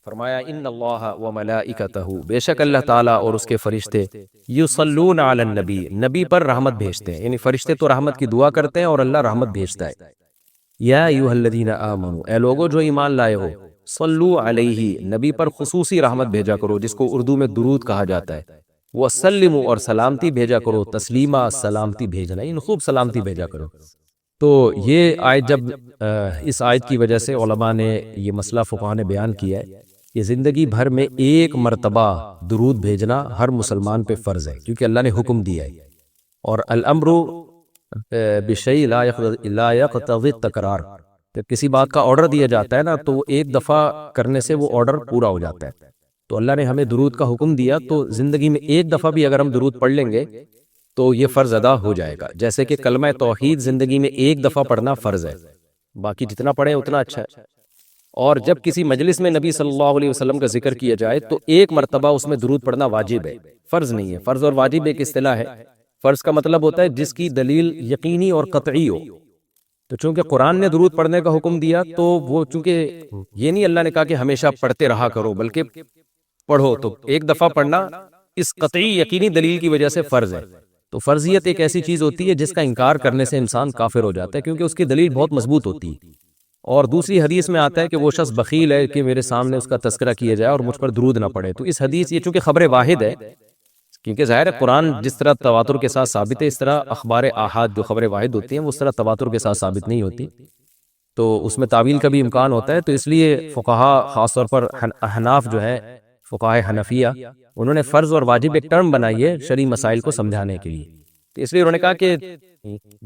فرمایا ان اللہ و ملائکتہ، بے شک اللہ تعالیٰ اور اس کے فرشتے یصلون علی النبی، نبی پر رحمت بھیجتے ہیں، یعنی فرشتے تو رحمت کی دعا کرتے ہیں اور اللہ رحمت بھیجتا ہے۔ یا ایھا الذین آمنوا، اے لوگو جو ایمان لائے ہو، صلو علیہ، نبی پر خصوصی رحمت بھیجا کرو جس کو اردو میں درود کہا جاتا ہے، وسلموا، اور سلامتی بھیجا کرو، تسلیمہ، سلامتی بھیجنا، ان خوب سلامتی بھیجا کرو۔ تو یہ آیت جب اس آیت کی وجہ سے علماء نے یہ مسئلہ فقہاء نے بیان کیا ہے کہ زندگی بھر میں ایک مرتبہ درود بھیجنا ہر مسلمان پہ فرض ہے، کیونکہ اللہ نے حکم دیا ہے، اور الامر بشیء لا یقتضی التکرار، جب کسی بات کا آرڈر دیا جاتا ہے نا تو ایک دفعہ کرنے سے وہ آرڈر پورا ہو جاتا ہے۔ تو اللہ نے ہمیں درود کا حکم دیا، تو زندگی میں ایک دفعہ بھی اگر ہم درود پڑھ لیں گے تو یہ فرض ادا ہو جائے گا، جیسے کہ کلمہ توحید زندگی میں ایک دفعہ پڑھنا فرض ہے، باقی جتنا پڑھیں اتنا اچھا ہے۔ اور جب کسی مجلس میں نبی صلی اللہ علیہ وسلم کا ذکر کیا جائے تو ایک مرتبہ اس میں درود پڑھنا واجب ہے، فرض نہیں ہے۔ فرض اور واجب ایک اصطلاح ہے۔ فرض کا مطلب ہوتا ہے جس کی دلیل یقینی اور قطعی ہو، تو چونکہ قرآن نے درود پڑھنے کا حکم دیا تو وہ چونکہ یہ نہیں اللہ نے کہا کہ ہمیشہ پڑھتے رہا کرو، بلکہ پڑھو، تو ایک دفعہ پڑھنا اس قطعی یقینی دلیل کی وجہ سے فرض ہے۔ تو فرضیت ایک ایسی چیز ہوتی ہے جس کا انکار کرنے سے انسان کافر ہو جاتا ہے، کیونکہ اس کی دلیل بہت مضبوط ہوتی ہے۔ اور دوسری حدیث میں آتا ہے کہ وہ شخص بخیل ہے کہ میرے سامنے اس کا تذکرہ کیا جائے اور مجھ پر درود نہ پڑے۔ تو اس حدیث یہ چونکہ خبر واحد ہے، کیونکہ ظاہر ہے قرآن جس طرح تواتر کے ساتھ ثابت ہے، اس طرح اخبار آحاد جو خبر واحد ہوتی ہیں وہ اس طرح تواتر کے ساتھ ثابت نہیں ہوتی، تو اس میں تعویل کا بھی امکان ہوتا ہے۔ تو اس لیے فقہا، خاص طور پر احناف جو ہے، فقہائے حنفیہ، انہوں نے فرض اور واجب ایک ٹرم بنائی ہے شرعی مسائل کو سمجھانے کے لیے۔ تو اس لیے انہوں نے کہا کہ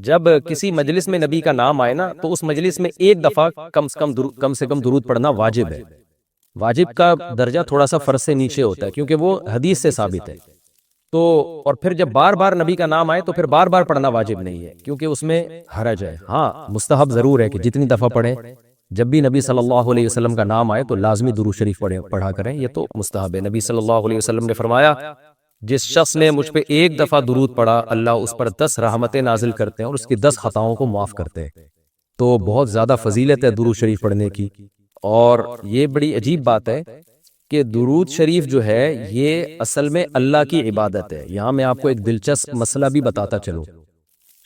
جب کسی مجلس میں نبی کا نام آئے نا تو اس مجلس میں ایک دفعہ کم سے کم درود پڑھنا واجب ہے۔ واجب کا درجہ تھوڑا سا فرض سے نیچے ہوتا ہے کیونکہ وہ حدیث سے ثابت ہے۔ تو اور پھر جب بار بار نبی کا نام آئے تو پھر بار بار پڑھنا واجب نہیں ہے کیونکہ اس میں حرج ہے۔ ہاں مستحب ضرور ہے کہ جتنی دفعہ پڑھیں، جب بھی نبی صلی اللہ علیہ وسلم کا نام آئے تو لازمی درود شریف پڑھا کریں، یہ تو مستحب ہے۔ نبی صلی اللہ علیہ وسلم نے فرمایا جس شخص نے مجھ پہ ایک دفعہ درود پڑھا اللہ اس پر 10 رحمتیں نازل کرتے ہیں اور اس کی 10 خطاؤں کو معاف کرتے ہیں۔ تو بہت زیادہ فضیلت ہے درود شریف پڑھنے کی، اور یہ بڑی عجیب بات ہے کہ درود شریف جو ہے یہ اصل میں اللہ کی عبادت ہے۔ یہاں میں آپ کو ایک دلچسپ مسئلہ بھی بتاتا چلوں۔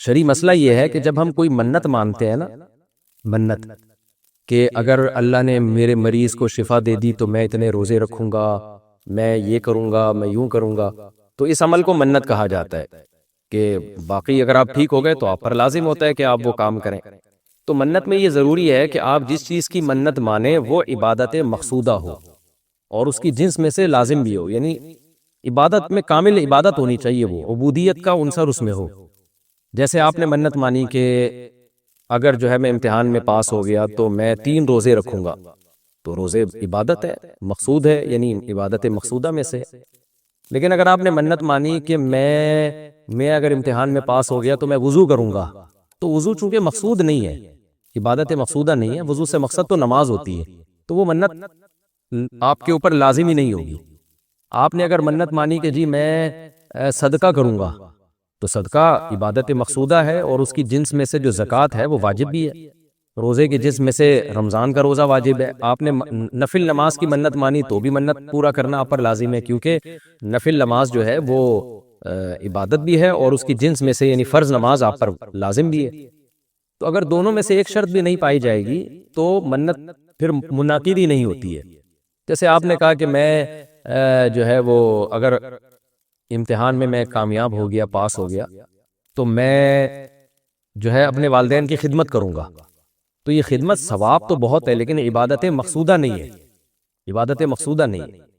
شرعی مسئلہ یہ ہے کہ جب ہم کوئی منت مانتے ہیں نا، منت کہ اگر اللہ نے میرے مریض کو شفا دے دی تو میں اتنے روزے رکھوں گا، میں یہ کروں گا، میں یوں کروں گا، تو اس عمل کو منت کہا جاتا ہے کہ باقی اگر آپ ٹھیک ہو گئے تو آپ پر لازم ہوتا ہے کہ آپ وہ کام کریں۔ تو منت میں یہ ضروری ہے کہ آپ جس چیز کی منت مانیں وہ عبادت مقصودہ ہو اور اس کی جنس میں سے لازم بھی ہو، یعنی عبادت میں کامل عبادت ہونی چاہیے، وہ عبودیت کا عنصر اس میں ہو۔ جیسے آپ نے منت مانی کہ اگر جو ہے میں امتحان میں پاس ہو گیا تو میں 3 روزے رکھوں گا، تو روزے عبادت ہے، مقصود ہے، یعنی عبادت مقصودہ میں سے۔ لیکن اگر آپ نے منت مانی کہ میں اگر امتحان میں پاس ہو گیا تو میں وضو کروں گا، تو وضو چونکہ مقصود نہیں ہے، عبادت مقصودہ نہیں ہے، وضو سے مقصد تو نماز ہوتی ہے، تو وہ منت آپ کے اوپر لازم ہی نہیں ہوگی۔ آپ نے اگر منت مانی کہ جی میں صدقہ کروں گا، تو صدقہ عبادت مقصودہ ہے اور اس کی جنس میں سے جو زکوٰۃ ہے وہ واجب بھی ہے۔ روزے کی جس میں سے رمضان کا روزہ واجب ہے۔ آپ نے نفل نماز کی منت مانی تو بھی منت پورا کرنا آپ پر لازم ہے، کیونکہ نفل نماز جو ہے وہ عبادت بھی ہے اور اس کی جنس میں سے یعنی فرض نماز آپ پر لازم بھی ہے۔ تو اگر دونوں میں سے ایک شرط بھی نہیں پائی جائے گی تو منت پھر منعقد ہی نہیں ہوتی ہے۔ جیسے آپ نے کہا کہ میں جو ہے وہ اگر امتحان میں کامیاب ہو گیا، پاس ہو گیا، تو میں جو ہے اپنے والدین کی خدمت کروں گا، تو یہ خدمت ثواب تو بہت ہے لیکن عبادت مقصودہ نہیں ہے، عبادت مقصودہ نہیں ہے۔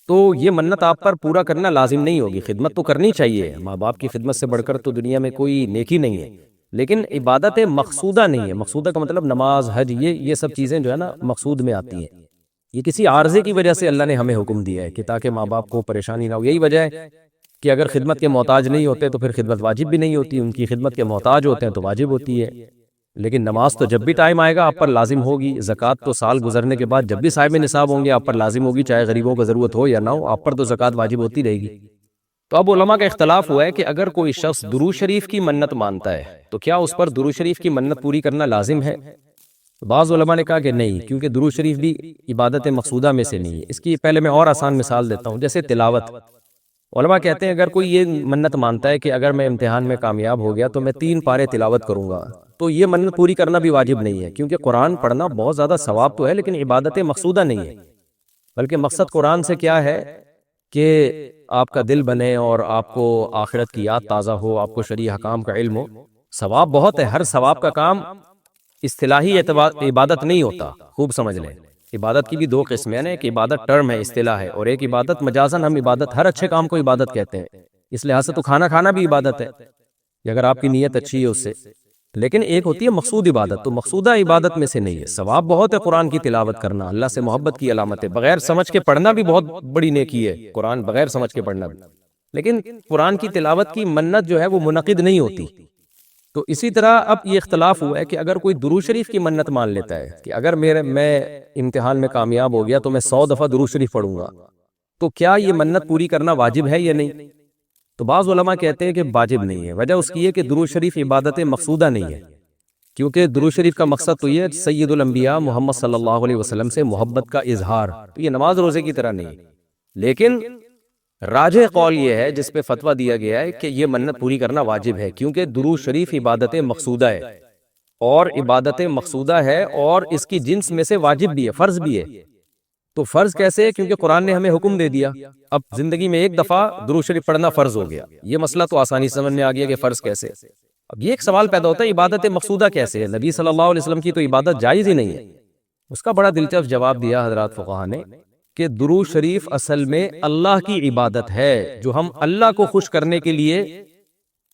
تو یہ منت آپ پر پورا کرنا لازم نہیں ہوگی۔ خدمت تو کرنی چاہیے، ماں باپ کی خدمت سے بڑھ کر تو دنیا میں کوئی نیکی نہیں ہے، لیکن عبادت مقصودہ نہیں ہے۔ مقصودہ کا مطلب نماز، حج، یہ سب چیزیں جو ہے نا مقصود میں آتی ہیں۔ یہ کسی عارضے کی وجہ سے اللہ نے ہمیں حکم دیا ہے کہ تاکہ ماں باپ کو پریشانی نہ ہو۔ یہی وجہ ہے کہ اگر خدمت کے محتاج نہیں ہوتے تو پھر خدمت واجب بھی نہیں ہوتی، ان کی خدمت کے محتاج ہوتے ہیں تو واجب ہوتی ہے۔ لیکن نماز تو جب بھی ٹائم آئے گا آپ پر لازم ہوگی، زکوٰۃ تو سال گزرنے کے بعد جب بھی صاحب نصاب ہوں گے آپ پر لازم ہوگی، چاہے غریبوں کو ضرورت ہو یا نہ ہو، آپ پر تو زکوٰۃ واجب ہوتی رہے گی۔ تو اب علماء کا اختلاف ہوا ہے کہ اگر کوئی شخص درود شریف کی منت مانتا ہے تو کیا اس پر درود شریف کی منت پوری کرنا لازم ہے؟ بعض علماء نے کہا کہ نہیں، کیونکہ درود شریف بھی عبادت مقصودہ میں سے نہیں ہے۔ اس کی پہلے میں اور آسان مثال دیتا ہوں، جیسے تلاوت۔ علماء کہتے ہیں اگر کوئی یہ منت مانتا ہے کہ اگر میں امتحان میں کامیاب ہو گیا تو میں 3 پارے تلاوت کروں گا، تو یہ منت پوری کرنا بھی واجب نہیں ہے، کیونکہ قرآن پڑھنا بہت زیادہ ثواب تو ہے لیکن عبادت مقصودہ نہیں ہے، بلکہ مقصد قرآن سے کیا ہے کہ آپ کا دل بنے اور آپ کو آخرت کی یاد تازہ ہو، آپ کو شرعی احکام کا علم ہو۔ ثواب بہت ہے، ہر ثواب کا کام اصطلاحی عبادت نہیں ہوتا، خوب سمجھ لیں۔ عبادت کی بھی 2 قسمیں ہیں، ایک عبادت ٹرم ہے، اصطلاح ہے، اور ایک عبادت مجازن ہم عبادت، ہر اچھے کام کو عبادت کہتے ہیں۔ اس لحاظ سے تو کھانا کھانا بھی عبادت ہے کہ اگر آپ کی نیت اچھی ہے اس سے، لیکن ایک ہوتی ہے مقصود عبادت، تو مقصودہ عبادت میں سے نہیں ہے۔ ثواب بہت ہے قرآن کی تلاوت کرنا، اللہ سے محبت کی علامت ہے، بغیر سمجھ کے پڑھنا بھی بہت بڑی نیکی ہے، قرآن بغیر سمجھ کے پڑھنا بھی، لیکن قرآن کی تلاوت کی منت جو ہے وہ منعقد نہیں ہوتی۔ تو اسی طرح اب یہ اختلاف ہوا ہے کہ اگر کوئی درود شریف کی منت مان لیتا ہے کہ اگر میں امتحان میں کامیاب ہو گیا تو میں 100 دفعہ درود شریف پڑھوں گا، تو کیا یہ منت پوری کرنا واجب ہے یا نہیں؟ تو بعض علماء کہتے ہیں کہ واجب نہیں ہے۔ وجہ اس کی ہے کہ درود شریف عبادت مقصودہ نہیں ہے، کیونکہ درود شریف کا مقصد تو یہ ہے سید الانبیاء محمد صلی اللہ علیہ وسلم سے محبت کا اظہار، تو یہ نماز روزے کی طرح نہیں۔ لیکن راجح قول یہ ہے، جس پہ فتویٰ دیا گیا ہے، کہ یہ منت پوری کرنا واجب ہے، کیونکہ درود شریف عبادت مقصودہ ہے، اور عبادت مقصودہ ہے اور اس کی جنس میں سے واجب بھی ہے، فرض بھی ہے۔ تو فرض کیسے ہے؟ کیونکہ قرآن نے ہمیں حکم دے دیا، اب زندگی میں ایک دفعہ درود شریف پڑھنا فرض ہو گیا۔ یہ مسئلہ تو آسانی سے سمجھ میں آ گیا کہ فرض کیسے۔ اب یہ ایک سوال پیدا ہوتا ہے عبادت مقصودہ کیسے ہے؟ نبی صلی اللہ علیہ وسلم کی تو عبادت جائز ہی نہیں ہے۔ اس کا بڑا دلچسپ جواب دیا حضرات فقہا نے کہ درود شریف اصل میں اللہ کی عبادت ہے، جو ہم اللہ کو خوش کرنے کے لیے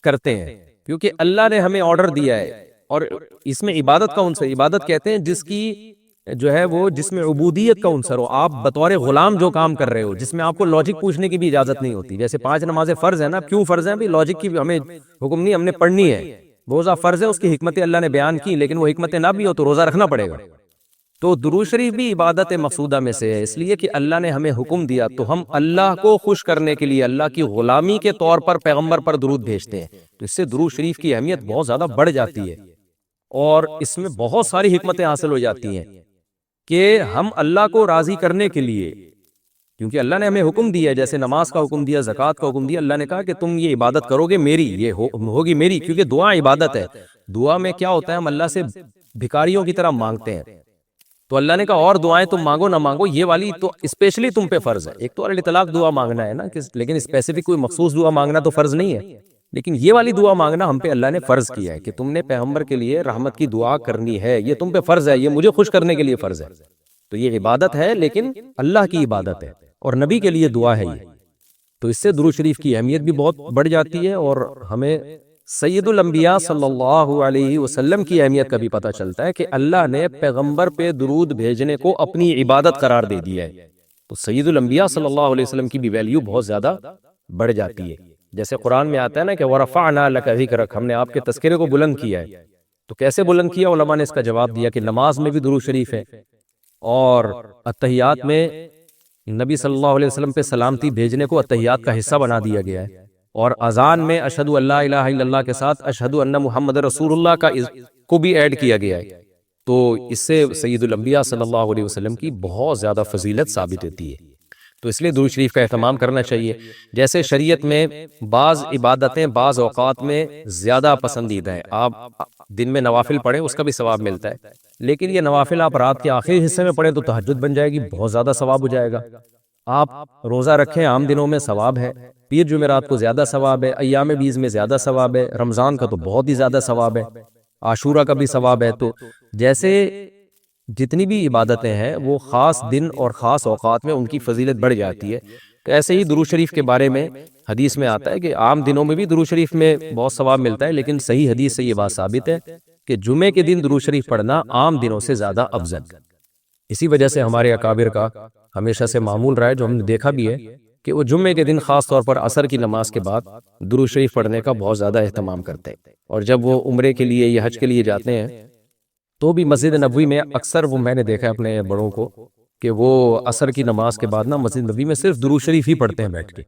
کرتے ہیں، کیونکہ اللہ نے ہمیں آرڈر دیا ہے، اور اس میں عبادت کا عنصر، عبادت کہتے ہیں جس کی جو ہے وہ جس میں عبودیت کا عنصر ہو، آپ بطور غلام جو کام کر رہے ہو، جس میں آپ کو لاجک پوچھنے کی بھی اجازت نہیں ہوتی۔ جیسے 5 نمازیں فرض ہیں نا، کیوں فرض ہیں؟ بھی لاجک کی ہمیں حکم نہیں، ہم نے پڑھنی ہے۔ روزہ فرض ہے، اس کی حکمت اللہ نے بیان کی، لیکن وہ حکمت نہ بھی ہو تو روزہ رکھنا پڑے گا۔ تو درود شریف بھی عبادت مقصودہ میں سے ہے، اس لیے کہ اللہ نے ہمیں حکم دیا، تو ہم اللہ کو خوش کرنے کے لیے اللہ کی غلامی کے طور پر پیغمبر پر درود بھیجتے ہیں۔ تو اس سے درود شریف کی اہمیت بہت زیادہ بڑھ جاتی ہے، اور اس میں بہت ساری حکمتیں حاصل ہو جاتی ہیں کہ ہم اللہ کو راضی کرنے کے لیے، کیونکہ اللہ نے ہمیں حکم دیا ہے، جیسے نماز کا حکم دیا، زکوٰۃ کا حکم دیا، اللہ نے کہا کہ تم یہ عبادت کرو گے میری، یہ ہوگی میری، کیونکہ دعا عبادت ہے۔ دعا میں کیا ہوتا ہے؟ ہم اللہ سے بھکاریوں کی طرح مانگتے ہیں، تو اللہ نے کہا اور دعائیں تم مانگو نہ مانگو، یہ والی تو اسپیشلی تم پہ فرض ہے۔ ایک تو اطلاق دعا مانگنا ہے نا، لیکن اسپیسیفک کوئی مخصوص دعا مانگنا تو فرض نہیں ہے، لیکن یہ والی دعا مانگنا ہم پہ اللہ نے فرض کیا ہے کہ تم نے پیغمبر کے لیے رحمت کی دعا کرنی ہے، یہ تم پہ فرض ہے، یہ مجھے خوش کرنے کے لیے فرض ہے۔ تو یہ عبادت ہے، لیکن اللہ کی عبادت ہے، اور نبی کے لیے دعا ہے یہ۔ تو اس سے درود شریف کی اہمیت بھی بہت بڑھ جاتی ہے، اور ہمیں سید الانبیاء صلی اللہ علیہ وسلم کی اہمیت کا بھی پتہ چلتا ہے کہ اللہ نے پیغمبر پہ درود بھیجنے کو اپنی عبادت قرار دے دیا ہے۔ تو سید الانبیاء صلی اللہ علیہ وسلم کی بھی ویلیو بہت زیادہ بڑھ جاتی ہے۔ جیسے قرآن میں آتا ہے نا کہ وَرَفَعْنَا لَكَ ذِكْرَكَ، ہم نے آپ کے تذکرے کو بلند کیا ہے۔ تو کیسے بلند کیا؟ علماء نے اس کا جواب دیا کہ نماز میں بھی درود شریف ہے، اور اتحیات میں نبی صلی اللہ علیہ وسلم پہ سلامتی بھیجنے کو اتحیات کا حصہ بنا دیا گیا ہے، اور اذان میں اشہد ان لا الہ الا اللہ کے ساتھ اشہد ان محمد رسول اللہ کو بھی ایڈ کیا گیا ہے۔ تو اس سے سید الانبیاء صلی اللہ علیہ وسلم کی بہت زیادہ فضیلت ثابت ہوتی ہے۔ تو اس لیے درود شریف کا اہتمام کرنا چاہیے۔ جیسے شریعت میں بعض عبادتیں بعض اوقات میں زیادہ پسندیدہ ہیں، آپ دن میں نوافل پڑھیں اس کا بھی ثواب ملتا ہے، لیکن یہ نوافل آپ رات کے آخری حصے میں پڑھیں تو تہجد بن جائے گی، بہت زیادہ ثواب ہو جائے گا۔ آپ روزہ رکھیں عام دنوں میں ثواب ہے، پیر جمعرات کو زیادہ ثواب ہے، ایام بیز میں زیادہ ثواب ہے، رمضان کا تو بہت ہی زیادہ ثواب ہے، عاشورہ کا بھی ثواب ہے۔ تو جیسے جتنی بھی عبادتیں ہیں وہ خاص دن اور خاص اوقات میں ان کی فضیلت بڑھ جاتی ہے۔ تو ایسے ہی درود شریف کے بارے میں حدیث میں آتا ہے کہ عام دنوں میں بھی درود شریف میں بہت ثواب ملتا ہے، لیکن صحیح حدیث سے یہ بات ثابت ہے کہ جمعے کے دن درود شریف پڑھنا عام دنوں سے زیادہ افضل۔ اسی وجہ سے ہمارے اکابر کا ہمیشہ سے معمول رہا ہے، جو ہم نے دیکھا بھی ہے کہ وہ جمعے کے دن خاص طور پر عصر کی نماز کے بعد درود شریف پڑھنے کا بہت زیادہ اہتمام کرتے ہیں، اور جب وہ عمرے کے لیے یا حج کے لیے جاتے ہیں تو بھی مسجد نبوی میں اکثر وہ میں نے دیکھا اپنے بڑوں کو کہ وہ عصر کی نماز کے بعد نا مسجد نبوی میں صرف درود شریف ہی پڑھتے ہیں بیٹھ کے۔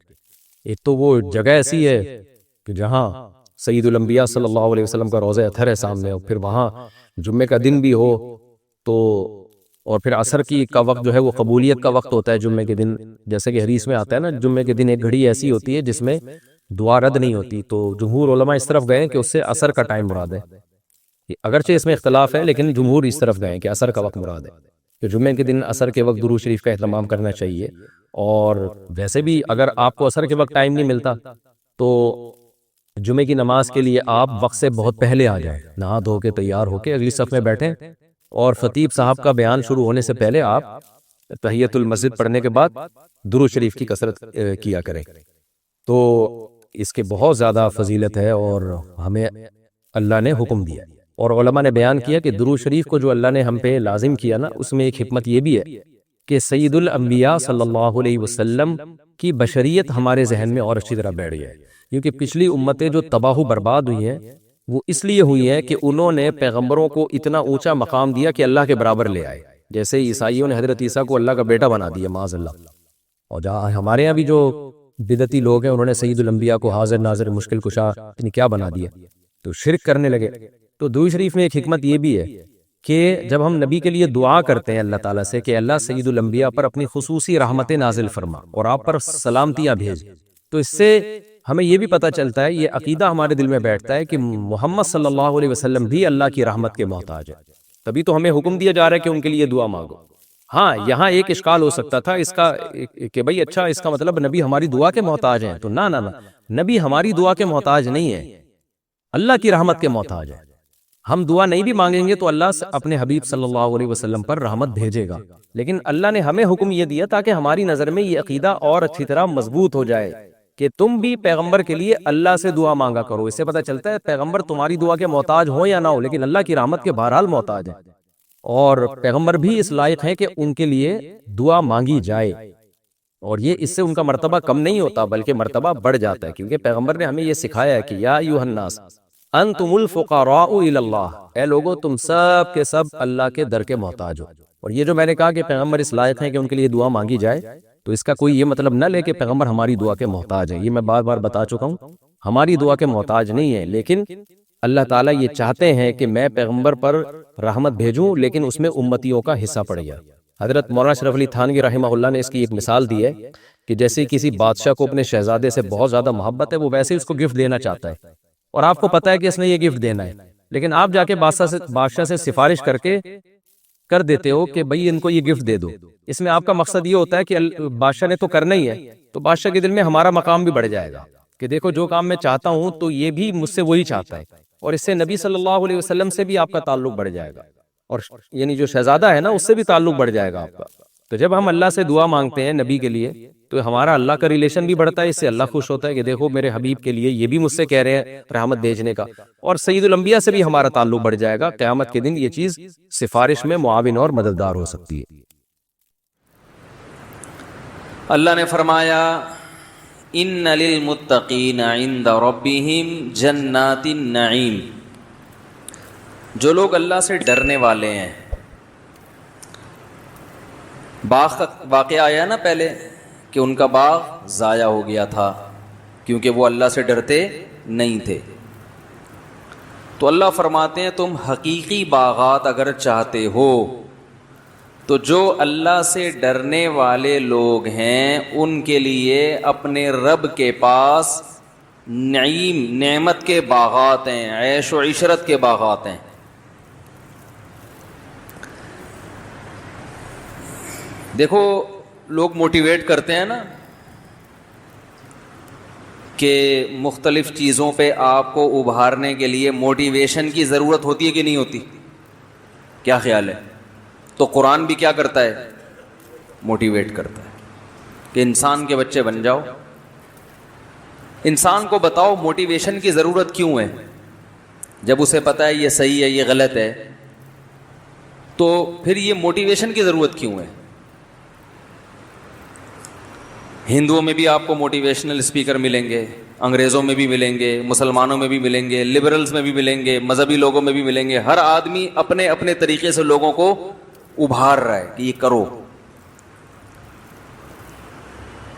ایک تو وہ جگہ ایسی ہے کہ جہاں سید الانبیاء صلی اللہ علیہ وسلم کا روضہ اطہر ہے سامنے، اور پھر وہاں جمعے کا دن بھی ہو تو اور پھر عصر کا وقت جو ہے وہ قبولیت کا وقت ہوتا ہے جمعے کے دن، جیسے کہ حدیث میں آتا ہے نا، جمعے کے دن ایک گھڑی ایسی ہوتی ہے جس میں دعا رد نہیں ہوتی، تو جمہور علماء اس طرف گئے کہ اس سے عصر کا ٹائم مراد ہے، اگرچہ اس میں اختلاف ہے لیکن جمہور اس طرف گئے کہ عصر کا وقت مراد ہے، کہ جمعے کے دن عصر کے وقت درود شریف کا اہتمام کرنا چاہیے۔ اور ویسے بھی اگر آپ کو عصر کے وقت ٹائم نہیں ملتا تو جمعے کی نماز کے لیے آپ وقت سے بہت پہلے آ جائیں، نہا دھو کے تیار ہو کے اگلی صف میں بیٹھیں، اور خطیب صاحب کا بیان شروع ہونے سے پہلے آپ تحیۃ المسجد پڑھنے کے بعد درود شریف کی کثرت کیا کریں۔ تو اس کے بہت زیادہ فضیلت ہے اور ہمیں اللہ نے حکم دیا، اور علماء نے بیان کیا کہ درود شریف کو جو اللہ نے ہم پہ لازم کیا نا، اس میں ایک حکمت یہ بھی ہے کہ سید الانبیاء صلی اللہ علیہ وسلم کی بشریت ہمارے ذہن میں اور اچھی طرح بیٹھ گئی ہے، کیونکہ پچھلی امتیں جو تباہ و برباد ہوئی ہیں وہ اس لیے ہوئی ہے کہ انہوں نے پیغمبروں کو اتنا اونچا مقام دیا کہ اللہ کے برابر لے آئے، جیسے عیسائیوں نے حضرت عیسیٰ کو اللہ کا بیٹا بنا دیا معاذ اللہ، اور جہاں ہمارے یہاں بھی جو بدعتی لوگ ہیں انہوں نے سید الانبیاء کو حاضر ناظر مشکل کشا کیا بنا دیا، تو شرک کرنے لگے۔ تو درود شریف میں ایک حکمت یہ بھی ہے کہ جب ہم نبی کے لیے دعا کرتے ہیں اللہ تعالیٰ سے کہ اللہ سید الانبیاء پر اپنی خصوصی رحمتیں نازل فرما اور آپ پر سلامتیاں بھیج، تو اس سے ہمیں یہ بھی پتہ چلتا ہے، یہ عقیدہ ہمارے دل میں بیٹھتا ہے کہ محمد صلی اللہ علیہ وسلم بھی اللہ کی رحمت کے محتاج ہے، تبھی تو ہمیں حکم دیا جا رہا ہے کہ ان کے لیے دعا مانگو۔ ہاں یہاں ایک اشکال ہو سکتا تھا اس کا کہ بھئی اچھا اس کا مطلب نبی ہماری دعا کے محتاج ہیں، تو نہ نبی ہماری دعا کے محتاج نہیں ہے، اللہ کی رحمت کے محتاج ہے۔ ہم دعا نہیں بھی مانگیں گے تو اللہ اپنے حبیب صلی اللہ علیہ وسلم پر رحمت بھیجے گا، لیکن اللہ نے ہمیں حکم یہ دیا تاکہ ہماری نظر میں یہ عقیدہ اور اچھی طرح مضبوط ہو جائے کہ تم بھی پیغمبر کے لیے اللہ سے دعا مانگا کرو۔ اس سے پتہ چلتا ہے پیغمبر تمہاری دعا کے محتاج ہو یا نہ ہو، لیکن اللہ کی رحمت کے بہرحال محتاج ہیں، اور پیغمبر بھی اس لائق ہے کہ ان کے لیے دعا مانگی جائے، اور یہ اس سے ان کا مرتبہ کم نہیں ہوتا بلکہ مرتبہ بڑھ جاتا ہے، کیونکہ پیغمبر نے ہمیں یہ سکھایا ہے کہ یا ایھا الناس انتم الفقراء الی اللہ، اے لوگو تم سب کے سب اللہ کے در کے محتاج ہو۔ اور یہ جو میں نے کہا کہ پیغمبر اس لائق ہیں کہ ان کے لیے دعا مانگی جائے، تو اس کا کوئی یہ مطلب نہ لے کہ پیغمبر ہماری دعا کے محتاج ہیں، یہ میں بار بار بتا چکا ہوں، ہماری دعا کے محتاج نہیں ہے، لیکن اللہ تعالیٰ یہ چاہتے ہیں کہ میں پیغمبر پر رحمت بھیجوں، لیکن اس میں امتیوں کا حصہ پڑ گیا۔ حضرت مولانا اشرف علی تھانوی رحمہ اللہ نے اس کی ایک مثال دی ہے کہ جیسے کسی بادشاہ کو اپنے شہزادے سے بہت زیادہ محبت ہے، وہ ویسے اس کو گفٹ دینا چاہتا ہے، اور آپ کو پتہ ہے کہ اس نے یہ گفٹ دینا ہے، لیکن آپ جا کے بادشاہ سے سفارش کر دیتے ہو کہ بھئی ان کو یہ گفٹ دے دو۔ اس میں آپ کا مقصد یہ ہوتا ہے کہ بادشاہ نے تو کرنا ہی ہے، تو بادشاہ کے دل میں ہمارا مقام بھی بڑھ جائے گا کہ دیکھو جو کام میں چاہتا ہوں تو یہ بھی مجھ سے وہی چاہتا ہے، اور اس سے نبی صلی اللہ علیہ وسلم سے بھی آپ کا تعلق بڑھ جائے گا، اور یعنی جو شہزادہ ہے نا اس سے بھی تعلق بڑھ جائے گا آپ کا۔ تو جب ہم اللہ سے دعا مانگتے ہیں نبی کے لیے تو ہمارا اللہ کا ریلیشن بھی بڑھتا ہے، اس سے اللہ خوش ہوتا ہے کہ دیکھو میرے حبیب کے لیے یہ بھی مجھ سے کہہ رہے ہیں رحمت بھیجنے کا، اور سید الانبیاء سے بھی ہمارا تعلق بڑھ جائے گا، قیامت کے دن یہ چیز سفارش میں معاون اور مددگار ہو سکتی ہے۔ اللہ نے فرمایا ان للمتقین عند ربہم جنات النعیم، جو لوگ اللہ سے ڈرنے والے ہیں، باغ کا واقعہ آیا نا پہلے کہ ان کا باغ ضائع ہو گیا تھا کیونکہ وہ اللہ سے ڈرتے نہیں تھے، تو اللہ فرماتے ہیں تم حقیقی باغات اگر چاہتے ہو تو جو اللہ سے ڈرنے والے لوگ ہیں ان کے لیے اپنے رب کے پاس نعیم نعمت کے باغات ہیں، عیش و عشرت کے باغات ہیں۔ دیکھو لوگ موٹیویٹ کرتے ہیں نا کہ مختلف چیزوں پہ آپ کو ابھارنے کے لیے موٹیویشن کی ضرورت ہوتی ہے کہ نہیں ہوتی؟ کیا خیال ہے؟ تو قرآن بھی کیا کرتا ہے؟ موٹیویٹ کرتا ہے کہ انسان کے بچے بن جاؤ، انسان کو بتاؤ موٹیویشن کی ضرورت کیوں ہے، جب اسے پتہ ہے یہ صحیح ہے یہ غلط ہے تو پھر یہ موٹیویشن کی ضرورت کیوں ہے؟ ہندوؤں میں بھی آپ کو موٹیویشنل اسپیکر ملیں گے، انگریزوں میں بھی ملیں گے، مسلمانوں میں بھی ملیں گے، لبرلز میں بھی ملیں گے، مذہبی لوگوں میں بھی ملیں گے، ہر آدمی اپنے اپنے طریقے سے لوگوں کو ابھار رہا ہے کہ یہ کرو۔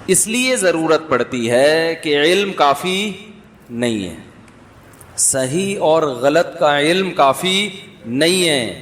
اس لیے ضرورت پڑتی ہے کہ علم کافی نہیں ہے، صحیح اور غلط کا علم کافی نہیں ہے،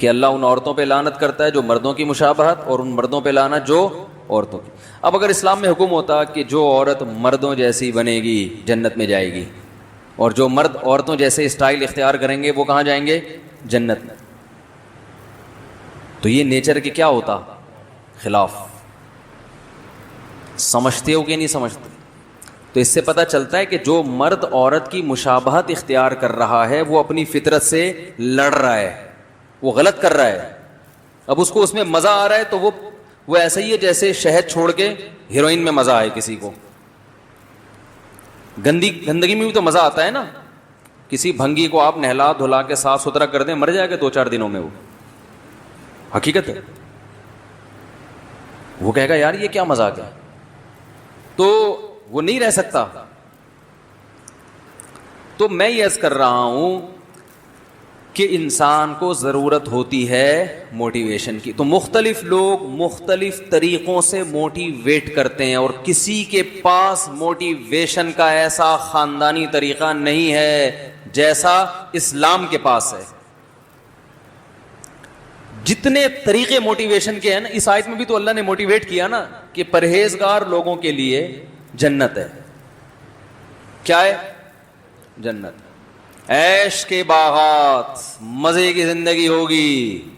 کہ اللہ ان عورتوں پہ لعنت کرتا ہے جو مردوں کی مشابہت، اور ان مردوں پہ لعنت جو عورتوں کی. اب اگر اسلام میں حکم ہوتا کہ جو عورت مردوں جیسی بنے گی جنت میں جائے گی، اور جو مرد عورتوں جیسے اسٹائل اختیار کریں گے وہ کہاں جائیں گے؟ جنت میں، تو یہ نیچر کے کیا ہوتا؟ خلاف. سمجھتے ہو کہ نہیں سمجھتے؟ تو اس سے پتہ چلتا ہے کہ جو مرد عورت کی مشابہت اختیار کر رہا ہے وہ اپنی فطرت سے لڑ رہا ہے، وہ غلط کر رہا ہے. اب اس کو اس میں مزہ آ رہا ہے تو وہ ایسا ہی ہے جیسے شہد چھوڑ کے ہیروئن میں مزہ آئے کسی کو. گندگی میں بھی تو مزہ آتا ہے نا. کسی بھنگی کو آپ نہلا دھلا کے صاف ستھرا کر دیں، مر جائے گا 2-4 دنوں میں. وہ حقیقت ہے. وہ کہے گا یار یہ کیا مزاق ہے، تو وہ نہیں رہ سکتا. تو میں یہ عرض کر رہا ہوں کہ انسان کو ضرورت ہوتی ہے موٹیویشن کی. تو مختلف لوگ مختلف طریقوں سے موٹیویٹ کرتے ہیں، اور کسی کے پاس موٹیویشن کا ایسا خاندانی طریقہ نہیں ہے جیسا اسلام کے پاس ہے. جتنے طریقے موٹیویشن کے ہیں نا، اس آیت میں بھی تو اللہ نے موٹیویٹ کیا نا کہ پرہیزگار لوگوں کے لیے جنت ہے. کیا ہے؟ جنت. عیش کے باغات، مزے کی زندگی ہوگی.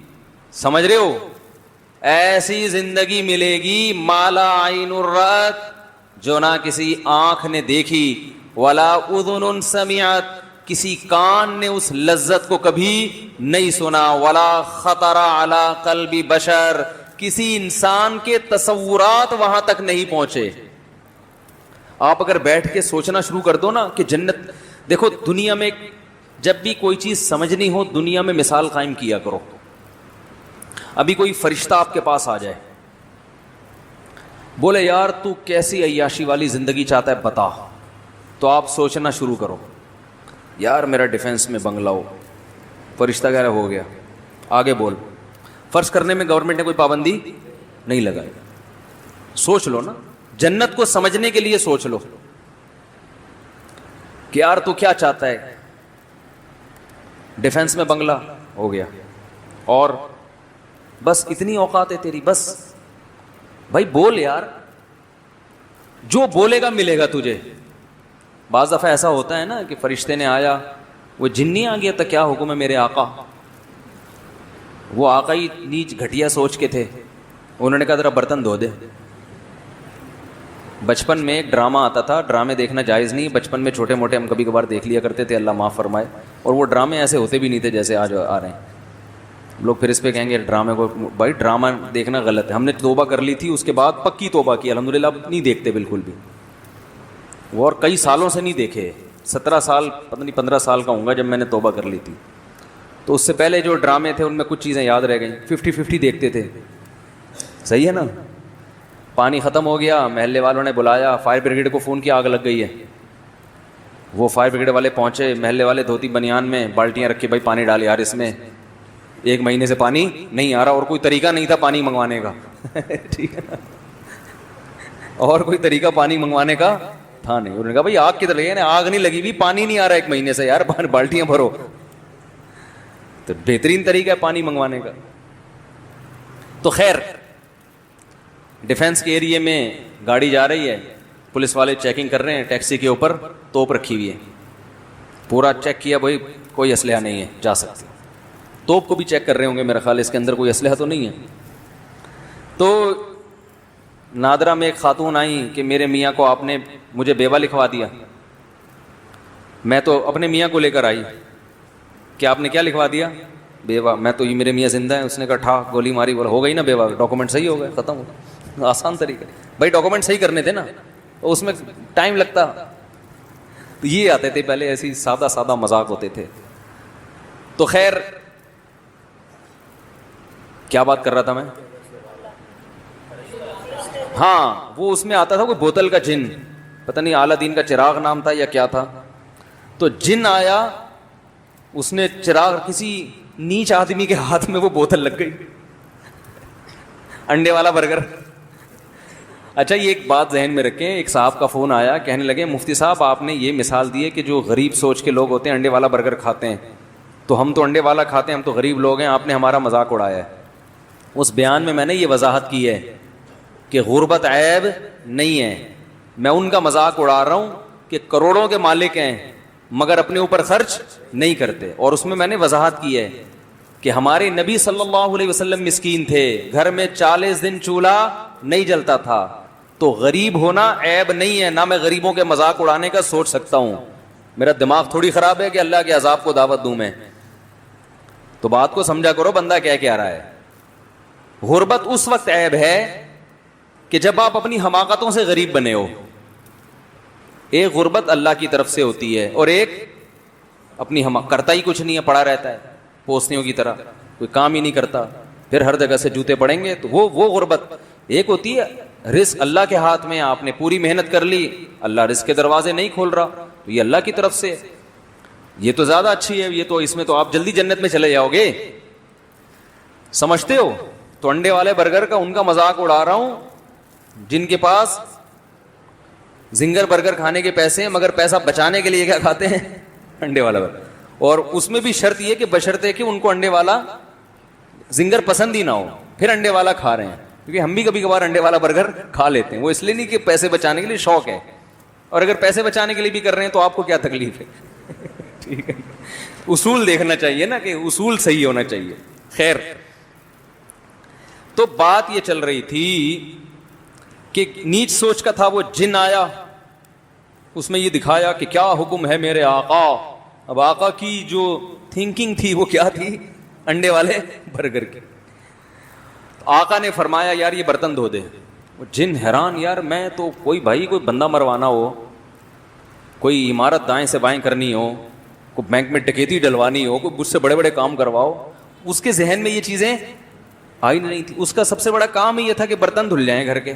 سمجھ رہے ہو؟ ایسی زندگی ملے گی مالا عین رات، جو نہ کسی آنکھ نے دیکھی، ولا اذن سمعت، کسی کان نے اس لذت کو کبھی نہیں سنا، ولا خطر علی قلب بشر، کسی انسان کے تصورات وہاں تک نہیں پہنچے. آپ اگر بیٹھ کے سوچنا شروع کر دو نا کہ جنت، دیکھو دنیا میں جب بھی کوئی چیز سمجھنی ہو دنیا میں مثال قائم کیا کرو. ابھی کوئی فرشتہ آپ کے پاس آ جائے، بولے یار تو کیسی عیاشی والی زندگی چاہتا ہے بتا، تو آپ سوچنا شروع کرو یار میرا ڈیفینس میں بنگلہ ہو. فرشتہ کہہ رہا ہو گیا، آگے بول. فرض کرنے میں گورنمنٹ نے کوئی پابندی نہیں لگائی. سوچ لو نا، جنت کو سمجھنے کے لیے سوچ لو کہ یار تو کیا چاہتا ہے. ڈیفینس میں بنگلہ ہو گیا، اور بس اتنی اوقات ہے تیری، بس بھائی بول یار، جو بولے گا ملے گا تجھے. بعض دفعہ ایسا ہوتا ہے نا کہ فرشتے نے آیا، وہ جنی آ گیا تھا، کیا حکم ہے میرے آقا. وہ آقا ہی نیچ گھٹیا سوچ کے تھے، انہوں نے کہا ذرا برتن دھو دے. بچپن میں ایک ڈرامہ آتا تھا، ڈرامے دیکھنا جائز نہیں، بچپن میں چھوٹے موٹے ہم کبھی کبھار دیکھ لیا کرتے تھے، اللہ معاف فرمائے. اور وہ ڈرامے ایسے ہوتے بھی نہیں تھے جیسے آج آ رہے ہیں. لوگ پھر اس پہ کہیں گے ڈرامے کو، بھائی ڈرامہ دیکھنا غلط ہے. ہم نے توبہ کر لی تھی، اس کے بعد پکی توبہ کی الحمدللہ، اب نہیں دیکھتے بالکل بھی. وہ اور کئی سالوں سے نہیں دیکھے، 17 سال پتہ نہیں 15 سال کا ہوں گا جب میں نے توبہ کر لی تھی. تو اس سے پہلے جو ڈرامے تھے ان میں کچھ چیزیں یاد رہ گئیں. 50-50 دیکھتے تھے، صحیح ہے نا. پانی ختم ہو گیا، محلے والوں نے بلایا، فائر بریگیڈ کو فون کیا آگ لگ گئی ہے. وہ فائر بریگیڈ والے پہنچے، محلے والے دھوتی بنیان میں بالٹیاں رکھی، بھائی پانی ڈال یار اس میں، 1 مہینے سے پانی نہیں آ رہا، اور کوئی طریقہ نہیں تھا پانی منگوانے کا. ٹھیک ہے نا، اور کوئی طریقہ پانی منگوانے کا تھا نہیں. انہوں نے کہا بھائی آگ کدھر لگی ہے؟ آگ نہیں لگی ہوئی، پانی نہیں آ رہا 1 مہینے سے یار، بالٹیاں بھرو. تو بہترین طریقہ ہے پانی منگوانے کا. تو خیر، ڈیفینس کے ایریے میں گاڑی جا رہی ہے، پولیس والے چیکنگ کر رہے ہیں، ٹیکسی کے اوپر توپ رکھی ہوئی ہے. پورا چیک کیا، بھائی کوئی اسلحہ نہیں ہے، جا سکتے. توپ کو بھی چیک کر رہے ہوں گے میرا خیال اس کے اندر کوئی اسلحہ تو نہیں ہے. تو نادرا میں ایک خاتون آئیں کہ میرے میاں کو آپ نے مجھے بیوہ لکھوا دیا. میں تو اپنے میاں کو لے کر آئی کہ آپ نے کیا لکھوا دیا؟ بیوہ. میں تو یہ میرے میاں زندہ ہیں. اس نے کہا ٹھا گولی ماری، بولا ہو گئی نا بیوہ، ڈاکومنٹ صحیح ہو گئے، ختم ہو گیا. آسان طریقہ. بھائی ڈاکومنٹ صحیح کرنے تھے نا، اس میں ٹائم لگتا. تو یہ آتے تھے پہلے، ایسی سادہ سادہ مذاق ہوتے تھے. تو خیر کیا بات کر رہا تھا میں؟ ہاں، وہ اس میں آتا تھا کوئی بوتل کا جن، پتہ نہیں اعلیٰ دین کا چراغ نام تھا یا کیا تھا. تو جن آیا، اس نے چراغ، کسی نیچ آدمی کے ہاتھ میں وہ بوتل لگ گئی، انڈے والا برگر. اچھا یہ ایک بات ذہن میں رکھیں، ایک صاحب کا فون آیا، کہنے لگے مفتی صاحب آپ نے یہ مثال دی ہے کہ جو غریب سوچ کے لوگ ہوتے ہیں انڈے والا برگر کھاتے ہیں، تو ہم تو انڈے والا کھاتے ہیں, ہم تو غریب لوگ ہیں, آپ نے ہمارا مذاق اڑایا ہے. اس بیان میں نے یہ وضاحت کی ہے کہ غربت عیب نہیں ہے, میں ان کا مذاق اڑا رہا ہوں کہ کروڑوں کے مالک ہیں مگر اپنے اوپر خرچ نہیں کرتے. اور اس میں نے وضاحت کی ہے کہ ہمارے نبی صلی اللہ علیہ وسلم مسکین تھے, گھر میں 40 دن چولہا نہیں جلتا تھا. تو غریب ہونا عیب نہیں ہے, نہ میں غریبوں کے مذاق اڑانے کا سوچ سکتا ہوں. میرا دماغ تھوڑی خراب ہے کہ اللہ کے عذاب کو دعوت دوں میں. تو بات کو سمجھا کرو بندہ کیا رہا ہے. غربت اس وقت عیب ہے کہ جب آپ اپنی حماقتوں سے غریب بنے ہو. ایک غربت اللہ کی طرف سے ہوتی ہے اور ایک اپنی کرتا ہی کچھ نہیں ہے, پڑا رہتا ہے پوستیوں کی طرح, کوئی کام ہی نہیں کرتا, پھر ہر جگہ سے جوتے پڑیں گے. تو وہ غربت. ایک ہوتی ہے رزق اللہ کے ہاتھ میں, آپ نے پوری محنت کر لی, اللہ رزق کے دروازے نہیں کھول رہا, تو یہ اللہ کی طرف سے, یہ تو زیادہ اچھی ہے, یہ تو اس میں تو آپ جلدی جنت میں چلے جاؤ گے. سمجھتے ہو؟ تو انڈے والے برگر کا ان کا مذاق اڑا رہا ہوں جن کے پاس زنگر برگر کھانے کے پیسے ہیں مگر پیسہ بچانے کے لیے کیا کھاتے ہیں, انڈے والا برگر. اور اس میں بھی شرط یہ کہ بشرطے کہ ان کو انڈے والا زنگر پسند ہی نہ ہو, پھر انڈے والا کھا رہے ہیں. کیونکہ ہم بھی کبھی کبھار انڈے والا برگر کھا لیتے ہیں, وہ اس لیے نہیں کہ پیسے بچانے کے لیے, شوق ہے. اور اگر پیسے بچانے کے لیے بھی کر رہے ہیں تو آپ کو کیا تکلیف ہے؟ ٹھیک ہے, اصول دیکھنا چاہیے نا کہ اصول صحیح ہونا چاہیے. خیر, تو بات یہ چل رہی تھی کہ نیچ سوچ کا تھا. وہ جن آیا, اس میں یہ دکھایا کہ کیا حکم ہے میرے آقا. اب آقا کی جو تھنکنگ تھی وہ کیا تھی, انڈے والے برگر کی. آقا نے فرمایا یار یہ برتن دھو دے. وہ جن حیران, یار میں تو کوئی بندہ مروانا ہو, کوئی عمارت دائیں سے بائیں کرنی ہو, کوئی بینک میں ڈکیتی ڈلوانی ہو, کوئی مجھ سے بڑے بڑے کام کرواؤ, اس کے ذہن میں یہ چیزیں آئی نہیں تھی. اس کا سب سے بڑا کام ہی یہ تھا کہ برتن دھل جائیں گھر کے.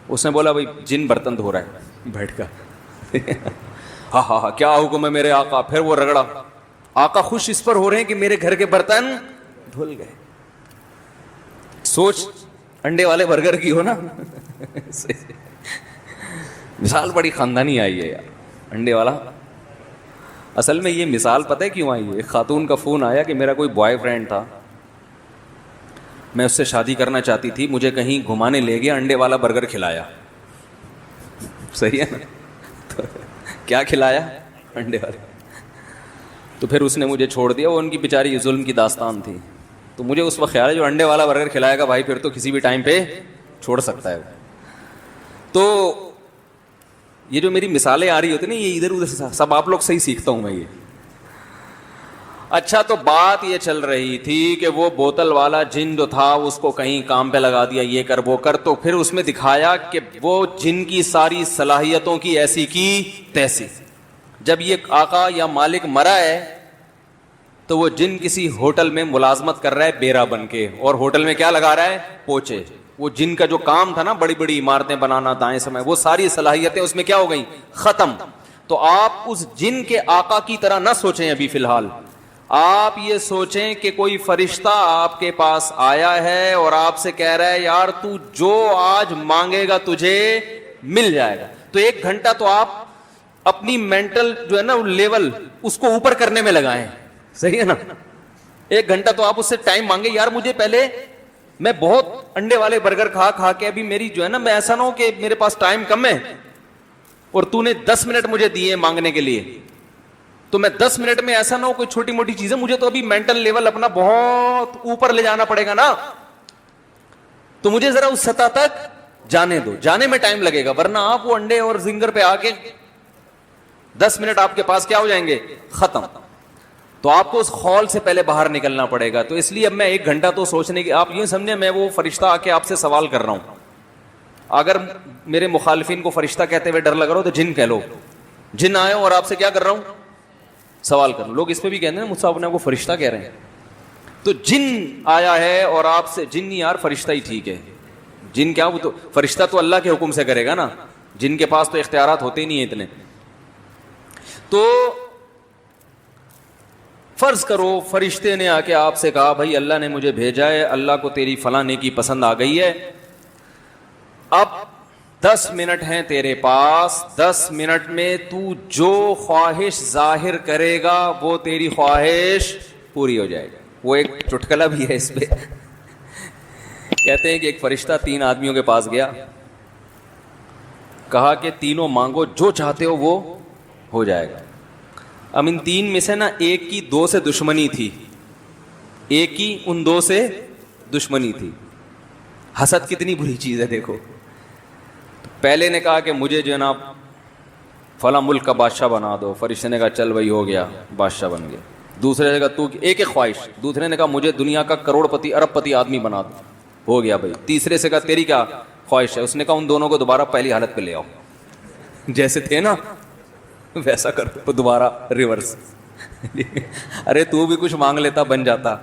اس نے بولا بھائی جن برتن دھو رہا ہے بیٹھ کر. ہاں کیا حکم ہے میرے آقا. پھر وہ رگڑا. آقا خوش اس پر ہو رہے ہیں کہ میرے گھر کے برتن دھل گئے. سوچ انڈے والے برگر کی ہو نا. مثال بڑی خاندانی آئی ہے یار, انڈے والا. اصل میں یہ مثال پتہ ہے کیوں آئی ہے؟ ایک خاتون کا فون آیا کہ میرا کوئی بوائے فرینڈ تھا, میں اس سے شادی کرنا چاہتی تھی, مجھے کہیں گھمانے لے گیا, انڈے والا برگر کھلایا. صحیح ہے نا؟ تو کیا کھلایا؟ انڈے والے. تو پھر اس نے مجھے چھوڑ دیا. وہ ان کی بیچاری ظلم کی داستان تھی. تو مجھے اس وقت خیال ہے جو انڈے والا برگر کھلائے گا بھائی پھر تو کسی بھی ٹائم پہ چھوڑ سکتا ہے. تو یہ جو میری مثالیں آ رہی ہوتی نا, یہ ادھر ادھر سب آپ لوگ صحیح سیکھتا ہوں میں یہ. اچھا, تو بات یہ چل رہی تھی کہ وہ بوتل والا جن جو تھا اس کو کہیں کام پہ لگا دیا, یہ کر وہ کر. تو پھر اس میں دکھایا کہ وہ جن کی ساری صلاحیتوں کی ایسی کی تیسی. جب یہ آقا یا مالک مرا ہے تو وہ جن کسی ہوٹل میں ملازمت کر رہا ہے بیرا بن کے, اور ہوٹل میں کیا لگا رہا ہے؟ پوچے. وہ جن کا جو کام تھا نا بڑی بڑی عمارتیں بنانا دائیں سمے, وہ ساری صلاحیتیں اس میں کیا ہو گئیں؟ ختم. تو آپ اس جن کے آقا کی طرح نہ سوچیں ابھی فی الحال. آپ یہ سوچیں کہ کوئی فرشتہ آپ کے پاس آیا ہے اور آپ سے کہہ رہا ہے یار تو جو آج مانگے گا تجھے مل جائے گا. تو 1 گھنٹہ تو آپ اپنی مینٹل جو ہے نا لیول اس کو اوپر کرنے میں لگائیں. صحیح ہے نا؟ 1 گھنٹہ تو آپ اس سے ٹائم مانگے, یار مجھے پہلے, میں بہت انڈے والے برگر کھا کے ابھی میری جو ہے نا, میں ایسا نہ ہو کہ میرے پاس ٹائم کم ہے اور تو نے 10 منٹ مجھے دیے مانگنے کے لیے, تو میں 10 منٹ میں ایسا نہ ہو کوئی چھوٹی موٹی چیزیں, مجھے تو ابھی مینٹل لیول اپنا بہت اوپر لے جانا پڑے گا نا. تو مجھے ذرا اس سطح تک جانے دو, جانے میں ٹائم لگے گا, ورنہ آپ وہ انڈے اور زنگر پہ آ کے 10 منٹ آپ کے پاس کیا ہو جائیں گے؟ ختم. تو آپ کو اس خول سے پہلے باہر نکلنا پڑے گا. تو اس لیے اب میں 1 گھنٹہ تو سوچنے کی, آپ یہ سمجھیں میں وہ فرشتہ آ کے آپ سے سوال کر رہا ہوں. اگر میرے مخالفین کو فرشتہ کہتے ہوئے ڈر لگ رہا ہو تو جن کہہ لو. جن آئے اور آپ سے کیا کر رہا ہوں؟ سوال کر. لوگ اس پہ بھی کہتے ہیں مجھ سے اپنے آپ کو فرشتہ کہہ رہے ہیں. تو جن آیا ہے اور آپ سے, جن یار فرشتہ ہی ٹھیک ہے. جن کیا, وہ تو فرشتہ تو اللہ کے حکم سے کرے گا نا, جن کے پاس تو اختیارات ہوتے ہی نہیں ہیں اتنے. تو فرض کرو فرشتے نے آ کے آپ سے کہا بھائی اللہ نے مجھے بھیجا ہے, اللہ کو تیری فلاں نیکی پسند آ گئی ہے, اب 10 منٹ ہیں تیرے پاس, 10 منٹ میں تو جو خواہش ظاہر کرے گا وہ تیری خواہش پوری ہو جائے گی. وہ ایک چٹکلا بھی ہے اس پہ. کہتے ہیں کہ ایک فرشتہ 3 آدمیوں کے پاس گیا, کہا کہ تینوں مانگو جو چاہتے ہو وہ ہو جائے گا. اب ان 3 میں سے نا ایک کی 2 سے دشمنی تھی, ایک کی ان 2 سے دشمنی تھی. حسد کتنی بری چیز ہے دیکھو. پہلے نے کہا کہ مجھے جناب فلاں ملک کا بادشاہ بنا دو. فرشتے نے کہا چل بھائی ہو گیا, بادشاہ بن گیا. دوسرے نے کہا تو ایک خواہش. دوسرے نے کہا مجھے دنیا کا کروڑ پتی ارب پتی آدمی بنا دو. ہو گیا بھائی. تیسرے سے کہا تیری کیا خواہش ہے؟ اس نے کہا ان دونوں کو دوبارہ پہلی حالت پہ لے آؤ, جیسے تھے نا ویسا کرو دوبارہ ریورس. ارے تو بھی کچھ مانگ لیتا بن جاتا.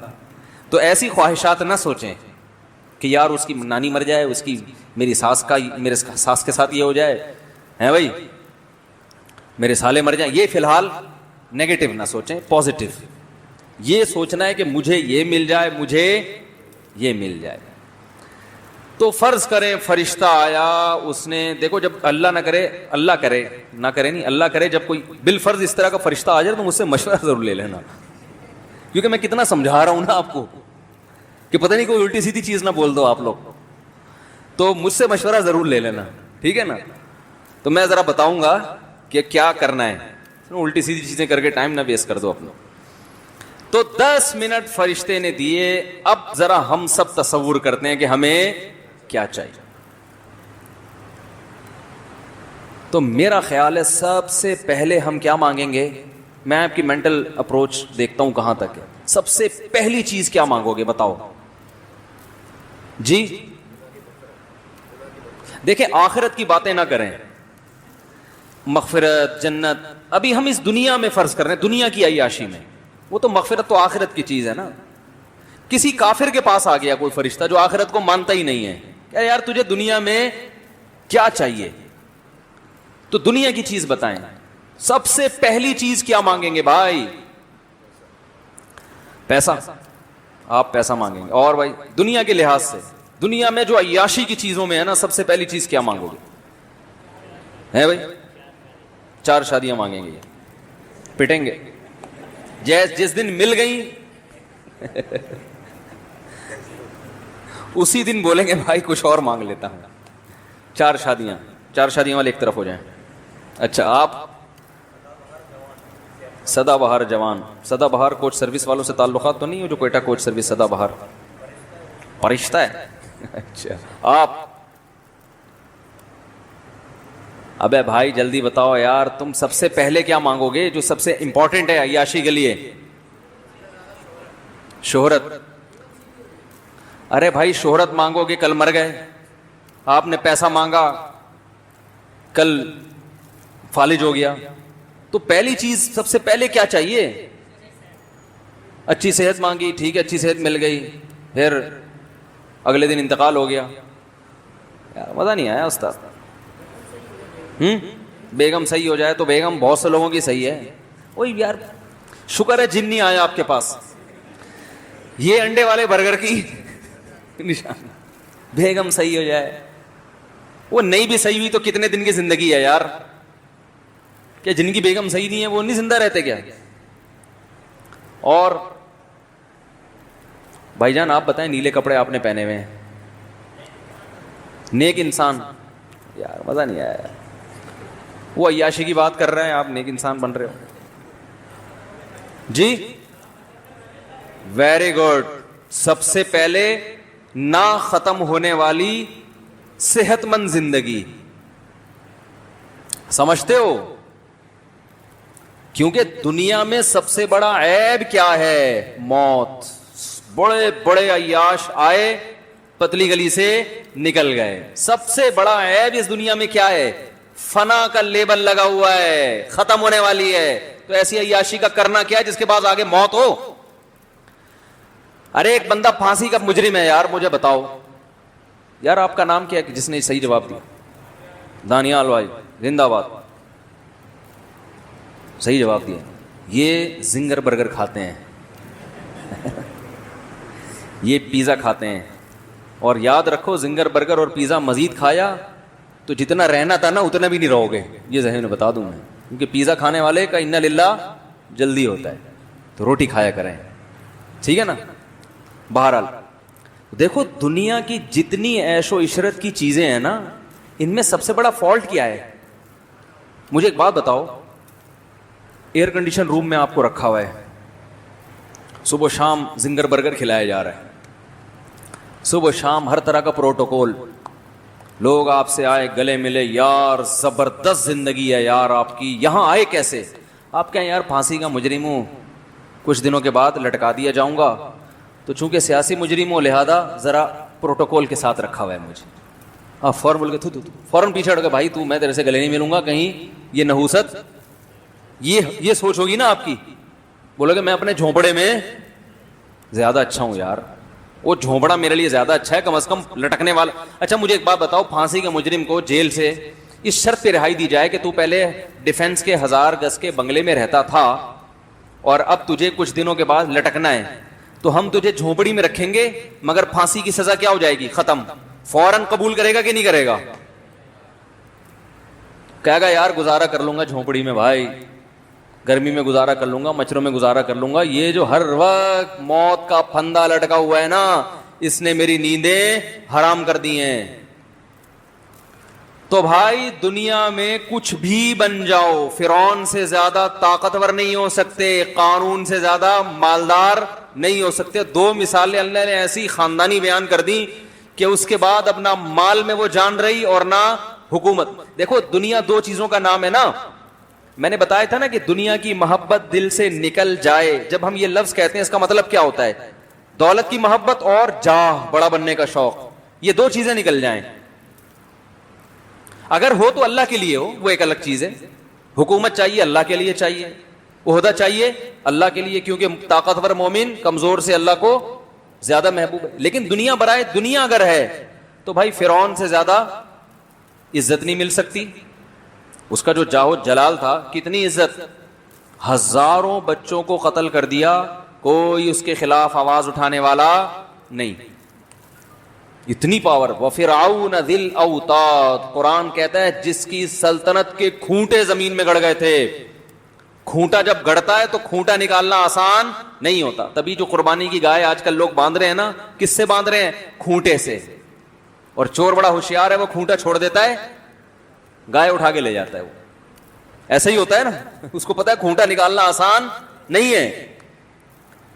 تو ایسی خواہشات نہ سوچیں کہ یار اس کی نانی مر جائے, اس کی میری ساس کے ساتھ یہ ہو جائے ہیں بھائی, میرے سالے مر جائیں. یہ فی الحال نیگیٹو نہ سوچیں, پازیٹو یہ سوچنا ہے کہ مجھے یہ مل جائے, مجھے یہ مل جائے. تو فرض کریں فرشتہ آیا, اس نے دیکھو جب اللہ نہ کرے, اللہ کرے نہ کرے نہیں, اللہ کرے جب کوئی بالفرض اس طرح کا فرشتہ آ جائے تو مجھ سے مشورہ ضرور لے لینا, کیونکہ میں کتنا سمجھا رہا ہوں نا آپ کو کہ پتہ نہیں کوئی الٹی سیدھی چیز نہ بول دو آپ لوگ. تو مجھ سے مشورہ ضرور لے لینا, ٹھیک ہے نا. تو میں ذرا بتاؤں گا کہ کیا کرنا ہے, الٹی سیدھی چیزیں کر کے ٹائم نہ ویسٹ کر دو اپنا. تو 10 منٹ فرشتے نے دیے. اب ذرا ہم سب تصور کرتے ہیں کہ ہمیں کیا چاہیے. تو میرا خیال ہے سب سے پہلے ہم کیا مانگیں گے, میں آپ کی مینٹل اپروچ دیکھتا ہوں کہاں تک ہے. سب سے پہلی چیز کیا مانگو گے بتاؤ جی؟ دیکھیں آخرت کی باتیں نہ کریں, مغفرت جنت. ابھی ہم اس دنیا میں فرض کر رہے ہیں, دنیا کی عیاشی میں. وہ تو مغفرت تو آخرت کی چیز ہے نا. کسی کافر کے پاس آ گیا کوئی فرشتہ جو آخرت کو مانتا ہی نہیں ہے, کہ یار تجھے دنیا میں کیا چاہیے, تو دنیا کی چیز بتائیں. سب سے پہلی چیز کیا مانگیں گے بھائی؟ پیسہ. آپ پیسہ مانگیں گے. اور بھائی دنیا کے لحاظ سے دنیا میں جو عیاشی کی چیزوں میں ہے نا, سب سے پہلی چیز کیا مانگو گے؟ ہے بھائی 4 شادیاں مانگیں گے, پٹیں گے جس دن مل گئی اسی دن بولیں گے بھائی کچھ اور مانگ لیتا ہوں. 4 شادیاں والے ایک طرف ہو جائیں. اچھا آپ سدا بہار جوان, سدا بہار کوچ سروس والوں سے تعلقات تو نہیں ہو جو کوئٹہ کوچ سروس سدا بہار فرشتہ ہے؟ اچھا آپ, ابے بھائی جلدی بتاؤ یار, تم سب سے پہلے کیا مانگو گے جو سب سے امپورٹنٹ ہے عیاشی کے لیے؟ شہرت. ارے بھائی شہرت مانگو گے, کل مر گئے. آپ نے پیسہ مانگا, کل فالج ہو گیا. تو پہلی چیز سب سے پہلے کیا چاہیے؟ اچھی صحت مانگی, ٹھیک ہے اچھی صحت مل گئی, پھر اگلے دن انتقال ہو گیا. یار مزہ نہیں آیا استاد. بیگم صحیح ہو جائے تو بیگم بہت سے لوگوں کی صحیح ہے. وہی یار شکر ہے جن نہیں آیا آپ کے پاس. یہ انڈے والے برگر کی نشان, بیگم صحیح ہو جائے. وہ نہیں بھی صحیح ہوئی تو کتنے دن کی زندگی ہے یار, کہ جن کی بیگم صحیح نہیں ہے وہ نہیں زندہ رہتے کیا؟ اور بھائی جان آپ بتائیں, نیلے کپڑے آپ نے پہنے ہوئے ہیں, نیک انسان. یار مزہ نہیں آیا. وہ عیاشی کی بات کر رہے ہیں, آپ نیک انسان بن رہے ہو جی. Very good. سب سے پہلے نہ ختم ہونے والی صحت مند زندگی, سمجھتے ہو؟ کیونکہ دنیا میں سب سے بڑا عیب کیا ہے؟ موت. بڑے بڑے عیاش آئے, پتلی گلی سے نکل گئے. سب سے بڑا عیب اس دنیا میں کیا ہے؟ فنا کا لیبل لگا ہوا ہے, ختم ہونے والی ہے. تو ایسی عیاشی کا کرنا کیا ہے جس کے بعد آگے موت ہو؟ ارے ایک بندہ پھانسی کا مجرم ہے یار, مجھے بتاؤ یار آپ کا نام کیا ہے جس نے صحیح جواب دیا؟ دانیال بھائی زندہ باد, صحیح جواب دیا. یہ زنگر برگر کھاتے ہیں یہ پیزا کھاتے ہیں. اور یاد رکھو زنگر برگر اور پیزا مزید کھایا تو جتنا رہنا تھا نا اتنا بھی نہیں رہو گے، یہ ذہن میں بتا دوں میں، کیونکہ پیزا کھانے والے کا انا للہ جلدی ہوتا ہے، تو روٹی کھایا کریں، ٹھیک ہے نا. بہرحال دیکھو دنیا کی جتنی عیش و عشرت کی چیزیں ہیں نا، ان میں سب سے بڑا فالٹ کیا ہے؟ مجھے ایک بات بتاؤ، ایئر کنڈیشن روم میں آپ کو رکھا ہوا ہے، صبح شام زنگر برگر کھلایا جا رہا ہے، صبح شام ہر طرح کا پروٹوکول، لوگ آپ سے آئے گلے ملے، یار زبردست زندگی ہے یار آپ کی، یہاں آئے کیسے؟ آپ کہیں یار پھانسی کا مجرم ہوں، کچھ دنوں کے بعد لٹکا دیا جاؤں گا، تو چونکہ سیاسی مجرم ہوں لہذا ذرا پروٹوکول کے ساتھ رکھا ہوا ہے مجھے. آپ فوراً بول کے فوراً پیچھے ہٹ کے بھائی تو میں تیرے سے گلے نہیں ملوں گا، کہیں یہ نحوست، یہ سوچ ہوگی نا آپ کی. بولو کہ میں اپنے جھونپڑے میں زیادہ اچھا ہوں یار، وہ جھونپڑا میرے لیے زیادہ اچھا ہے، کم از کم لٹکنے والا. اچھا مجھے ایک بات بتاؤ، پھانسی کے مجرم کو جیل سے اس شرط پہ رہائی دی جائے کہ تو پہلے ڈیفنس کے 1000 گز کے بنگلے میں رہتا تھا اور اب تجھے کچھ دنوں کے بعد لٹکنا ہے، تو ہم تجھے جھونپڑی میں رکھیں گے مگر پھانسی کی سزا کیا ہو جائے گی؟ ختم. فوراً قبول کرے گا کہ نہیں کرے گا؟ کہے گا یار گزارا کر لوں گا جھونپڑی میں بھائی، گرمی میں گزارا کر لوں گا، مچھروں میں گزارا کر لوں گا، یہ جو ہر وقت موت کا پھندا لٹکا ہوا ہے نا، اس نے میری نیندیں حرام کر دی ہیں. تو بھائی دنیا میں کچھ بھی بن جاؤ، فرعون سے زیادہ طاقتور نہیں ہو سکتے، قارون سے زیادہ مالدار نہیں ہو سکتے. 2 مثالیں اللہ نے ایسی خاندانی بیان کر دی کہ اس کے بعد اب نہ مال میں وہ جان رہی اور نہ حکومت. دیکھو دنیا 2 چیزوں کا نام ہے نا، میں نے بتایا تھا نا کہ دنیا کی محبت دل سے نکل جائے. جب ہم یہ لفظ کہتے ہیں اس کا مطلب کیا ہوتا ہے؟ دولت کی محبت اور جاہ، بڑا بننے کا شوق، یہ 2 چیزیں نکل جائیں. اگر ہو تو اللہ کے لیے ہو، وہ ایک الگ چیز ہے. حکومت چاہیے اللہ کے لیے چاہیے، عہدہ چاہیے اللہ کے لیے، کیونکہ طاقتور مومن کمزور سے اللہ کو زیادہ محبوب ہے. لیکن دنیا برائے دنیا اگر ہے تو بھائی فرعون سے زیادہ عزت نہیں مل سکتی. اس کا جو جاہ و جلال تھا، کتنی عزت، 1000 بچوں کو قتل کر دیا، کوئی اس کے خلاف آواز اٹھانے والا نہیں. اتنی پاور. وَفِرْعَوْنَ ذِي الْأَوْتَادِ، قرآن کہتا ہے جس کی سلطنت کے کھونٹے زمین میں گڑ گئے تھے. کھونٹا جب گڑتا ہے تو کھونٹا نکالنا آسان نہیں ہوتا. تبھی جو قربانی کی گائے آج کل لوگ باندھ رہے ہیں نا، کس سے باندھ رہے ہیں؟ کھونٹے سے. اور چور بڑا ہوشیار ہے، وہ کھونٹا چھوڑ دیتا ہے، گائے اٹھا کے لے جاتا ہے. وہ ایسا ہی ہوتا ہے نا، اس کو پتا ہے کھونٹا نکالنا آسان نہیں ہے.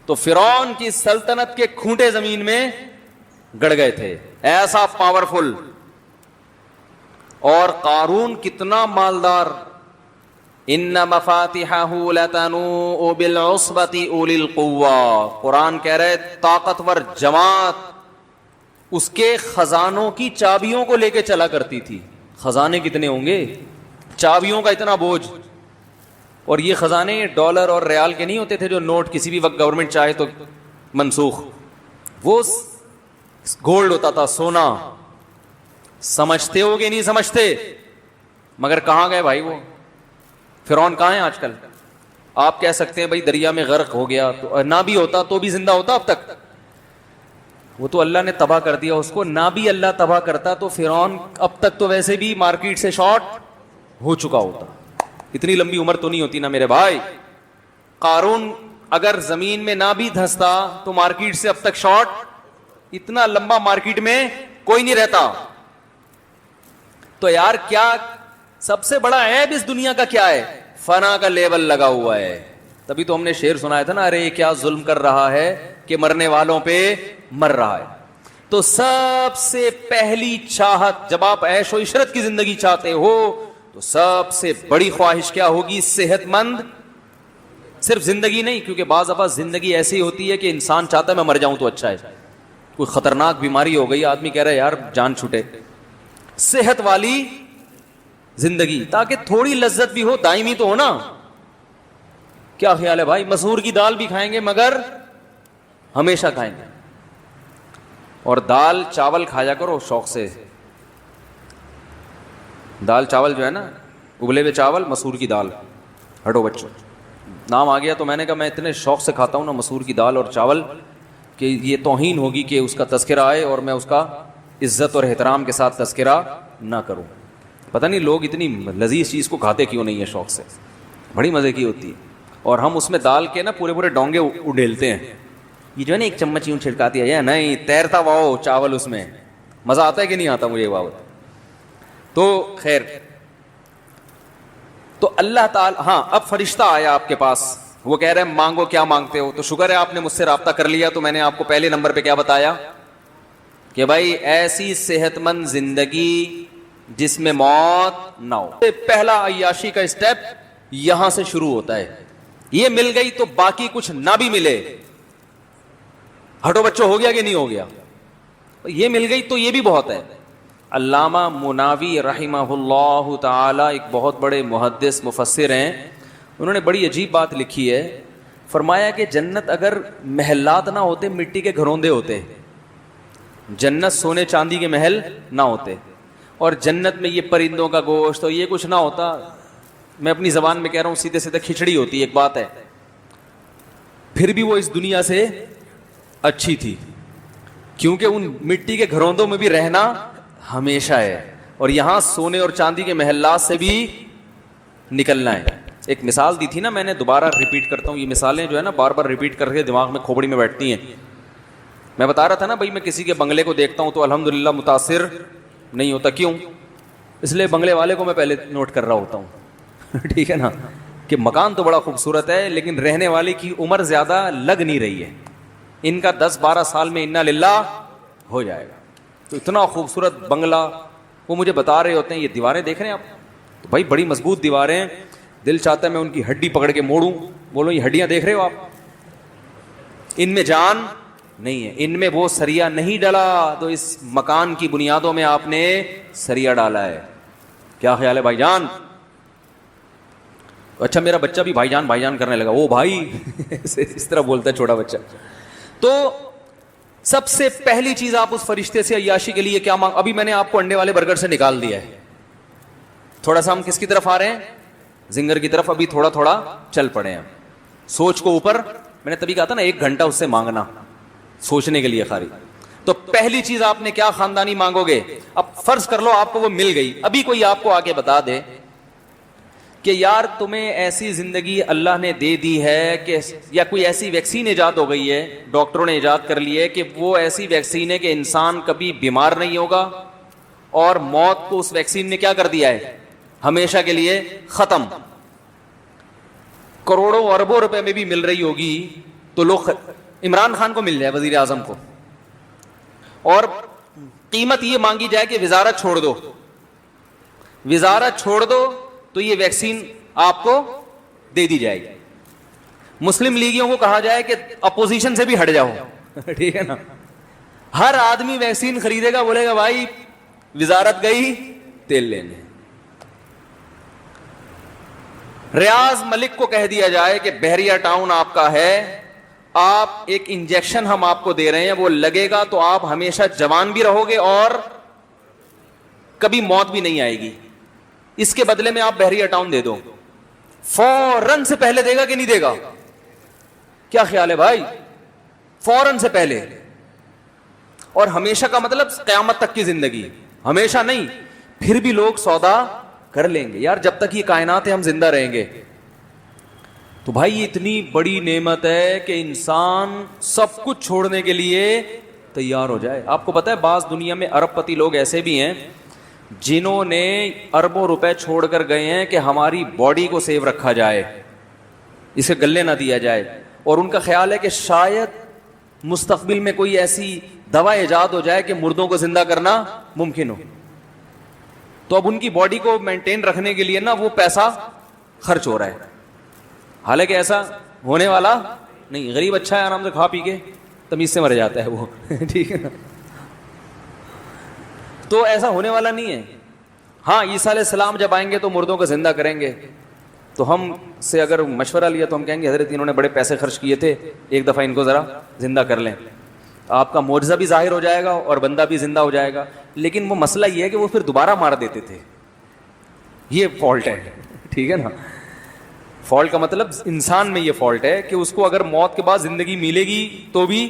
تو فرعون کی سلطنت کے کھونٹے زمین میں گڑ گئے تھے، ایسا پاورفل. اور قارون کتنا مالدار. ان مفاتحہ لتنوء بالعصبۃ اولی القوہ، قرآن کہہ رہے طاقتور جماعت اس کے خزانوں کی چابیوں کو لے کے چلا کرتی تھی. خزانے کتنے ہوں گے، چابیوں کا اتنا بوجھ. اور یہ خزانے ڈالر اور ریال کے نہیں ہوتے تھے جو نوٹ کسی بھی وقت گورنمنٹ چاہے تو منسوخ. وہ گولڈ ہوتا تھا، سونا. سمجھتے ہو کہ نہیں سمجھتے؟ مگر کہاں گئے بھائی وہ؟ فرعون کہاں ہے آج کل؟ آپ کہہ سکتے ہیں بھائی دریا میں غرق ہو گیا، تو نہ بھی ہوتا تو بھی زندہ ہوتا اب تک. وہ تو اللہ نے تباہ کر دیا اس کو. نہ بھی اللہ تباہ کرتا تو فرعون اب تک تو ویسے بھی مارکیٹ سے شارٹ ہو چکا ہوتا. اتنی لمبی عمر تو نہیں ہوتی نا میرے بھائی. قارون اگر زمین میں نہ بھی دھستا تو مارکیٹ سے اب تک شارٹ، اتنا لمبا مارکیٹ میں کوئی نہیں رہتا. تو یار کیا سب سے بڑا عیب اس دنیا کا کیا ہے؟ فنا کا لیبل لگا ہوا ہے. تبھی تو ہم نے شعر سنایا تھا نا، ارے کیا ظلم کر رہا ہے کہ مرنے والوں پہ مر رہا ہے. تو سب سے پہلی چاہت جب آپ عیش و عشرت کی زندگی چاہتے ہو تو سب سے بڑی خواہش کیا ہوگی؟ صحت مند. صرف زندگی نہیں، کیونکہ بعض دفعہ زندگی ایسی ہوتی ہے کہ انسان چاہتا ہے میں مر جاؤں تو اچھا ہے. کوئی خطرناک بیماری ہو گئی، آدمی کہہ رہا ہے یار جان چھوٹے. صحت والی زندگی تاکہ تھوڑی لذت بھی ہو، دائمی تو ہو نا. کیا خیال ہے بھائی؟ مسور کی دال بھی کھائیں گے مگر ہمیشہ کھائیں گے. اور دال چاول کھایا کرو شوق سے. دال چاول جو ہے نا، ابلے ہوئے چاول، مسور کی دال. ہٹو بچوں، نام آ گیا تو میں نے کہا میں اتنے شوق سے کھاتا ہوں نا مسور کی دال اور چاول کہ یہ توہین ہوگی کہ اس کا تذکرہ آئے اور میں اس کا عزت اور احترام کے ساتھ تذکرہ نہ کروں. پتہ نہیں لوگ اتنی لذیذ چیز کو کھاتے کیوں نہیں ہے شوق سے, بڑی مزے کی ہوتی ہے. اور ہم اس میں ڈال کے نا پورے پورے ڈونگے اڈیلتے ہیں. یہ جو ہے نا ایک چمچ یوں چھڑکاتی ہے, نہیں تیرتا واؤ چاول اس میں, مزہ آتا ہے کہ نہیں آتا مجھے یہ بات. تو خیر, تو اللہ تعالی, ہاں اب فرشتہ آیا آپ کے پاس, وہ کہہ رہے ہیں مانگو کیا مانگتے ہو. تو شکر ہے آپ نے مجھ سے رابطہ کر لیا. تو میں نے آپ کو پہلے نمبر پہ کیا بتایا کہ بھائی ایسی صحت مند زندگی جس میں موت نہ ہو. پہلا عیاشی کا اسٹیپ یہاں سے شروع ہوتا ہے. یہ مل گئی تو باقی کچھ نہ بھی ملے, ہٹو بچوں ہو گیا کہ نہیں ہو گیا, یہ مل گئی تو یہ بھی بہت ہے. علامہ مناوی رحمہ اللہ تعالی ایک بہت بڑے محدث مفسر ہیں, انہوں نے بڑی عجیب بات لکھی ہے. فرمایا کہ جنت اگر محلات نہ ہوتے, مٹی کے گھروندے ہوتے, جنت سونے چاندی کے محل نہ ہوتے, اور جنت میں یہ پرندوں کا گوشت اور یہ کچھ نہ ہوتا, میں اپنی زبان میں کہہ رہا ہوں, سیدھے سیدھے کھچڑی ہوتی ایک بات ہے, پھر بھی وہ اس دنیا سے اچھی تھی, کیونکہ ان مٹی کے گھروندوں میں بھی رہنا ہمیشہ ہے, اور یہاں سونے اور چاندی کے محلات سے بھی نکلنا ہے. ایک مثال دی تھی نا میں نے, دوبارہ ریپیٹ کرتا ہوں, یہ مثالیں جو ہے نا بار بار ریپیٹ کر کے دماغ میں کھوپڑی میں بیٹھتی ہیں. میں بتا رہا تھا نا بھائی, میں کسی کے بنگلے کو دیکھتا ہوں تو الحمدللہ متاثر نہیں ہوتا. کیوں؟ اس لیے بنگلے والے کو میں پہلے نوٹ کر رہا ہوتا ہوں. ٹھیک ہے نا, کہ مکان تو بڑا خوبصورت ہے لیکن رہنے والے کی عمر زیادہ لگ نہیں رہی ہے, ان کا 10-12 سال میں انا للہ ہو جائے گا. تو اتنا خوبصورت بنگلہ, وہ مجھے بتا رہے ہوتے ہیں, یہ دیواریں دیکھ رہے ہیں آپ, تو بھائی بڑی مضبوط دیواریں, دل چاہتا ہے میں ان کی ہڈی پکڑ کے موڑوں, بولو یہ ہڈیاں دیکھ رہے ہو آپ, ان میں جان نہیں ہے, ان میں وہ سریا نہیں ڈالا تو اس مکان کی بنیادوں میں آپ نے سریا ڈالا ہے. کیا خیال ہے بھائی جان؟ اچھا میرا بچہ بھی بھائی جان کرنے لگا, وہ بھائی اس طرح بولتا ہے چھوٹا بچہ. تو سب سے پہلی چیز آپ اس فرشتے سے عیاشی کے لیے کیا مانگ, ابھی میں نے آپ کو انڈے والے برگر سے نکال دیا ہے, تھوڑا سا ہم کس کی طرف آ رہے ہیں, زنگر کی طرف. ابھی تھوڑا تھوڑا چل پڑے ہیں, سوچ کو اوپر, میں نے تبھی کہا تھا نا 1 گھنٹہ اس سے مانگنا سوچنے کے لیے خالی. تو پہلی چیز آپ نے کیا خاندانی مانگو گے. اب فرض کر لو آپ کو وہ مل گئی, ابھی کوئی آپ کو آگے بتا دے کہ یار تمہیں ایسی زندگی اللہ نے دے دی ہے کہ, یا کوئی ایسی ویکسین ایجاد ہو گئی ہے, ڈاکٹروں نے ایجاد کر لی ہے کہ وہ ایسی ویکسین ہے کہ انسان کبھی بیمار نہیں ہوگا, اور موت کو اس ویکسین نے کیا کر دیا ہے, ہمیشہ کے لیے ختم. کروڑوں اربوں روپے میں بھی مل رہی ہوگی تو لوگ, عمران خان کو مل جائے, وزیر اعظم کو, اور قیمت یہ مانگی جائے کہ وزارت چھوڑ دو, وزارت چھوڑ دو تو یہ ویکسین آپ کو دے دی جائے گی. مسلم لیگیوں کو کہا جائے کہ اپوزیشن سے بھی ہٹ جاؤ. ٹھیک ہے نا, ہر آدمی ویکسین خریدے گا, بولے گا بھائی وزارت گئی تیل لینے. ریاض ملک کو کہہ دیا جائے کہ بحریہ ٹاؤن آپ کا ہے, آپ ایک انجیکشن ہم آپ کو دے رہے ہیں, وہ لگے گا تو آپ ہمیشہ جوان بھی رہو گے اور کبھی موت بھی نہیں آئے گی, اس کے بدلے میں آپ بحریہ ٹاؤن دے دو. فوراً سے پہلے دے گا کہ نہیں دے گا؟ کیا خیال ہے بھائی؟ فوراً سے پہلے. اور ہمیشہ کا مطلب قیامت تک کی زندگی, ہمیشہ نہیں, پھر بھی لوگ سودا کر لیں گے یار, جب تک یہ کائنات ہے ہم زندہ رہیں گے. تو بھائی یہ اتنی بڑی نعمت ہے کہ انسان سب کچھ چھوڑنے کے لیے تیار ہو جائے. آپ کو پتا ہے بعض دنیا میں ارب پتی لوگ ایسے بھی ہیں جنہوں نے اربوں روپے چھوڑ کر گئے ہیں کہ ہماری باڈی کو سیو رکھا جائے, اسے گلنے نہ دیا جائے, اور ان کا خیال ہے کہ شاید مستقبل میں کوئی ایسی دوا ایجاد ہو جائے کہ مردوں کو زندہ کرنا ممکن ہو. تو اب ان کی باڈی کو مینٹین رکھنے کے لیے نا وہ پیسہ خرچ ہو رہا ہے, حالانکہ ایسا ہونے والا نہیں. غریب اچھا ہے, آرام سے کھا پی کے تمیز سے مر جاتا ہے وہ. ٹھیک ہے نا, تو ایسا ہونے والا نہیں ہے. ہاں عیسیٰ علیہ السلام جب آئیں گے تو مردوں کو زندہ کریں گے, تو ہم سے اگر مشورہ لیا تو ہم کہیں گے حضرت انہوں نے بڑے پیسے خرچ کیے تھے, ایک دفعہ ان کو ذرا زندہ کر لیں, آپ کا معجزہ بھی ظاہر ہو جائے گا اور بندہ بھی زندہ ہو جائے گا. لیکن وہ مسئلہ یہ ہے کہ وہ پھر دوبارہ مار دیتے تھے, یہ فالٹ ہے. ٹھیک ہے نا, فالٹ کا مطلب انسان میں یہ فالٹ ہے کہ اس کو اگر موت کے بعد زندگی ملے گی تو بھی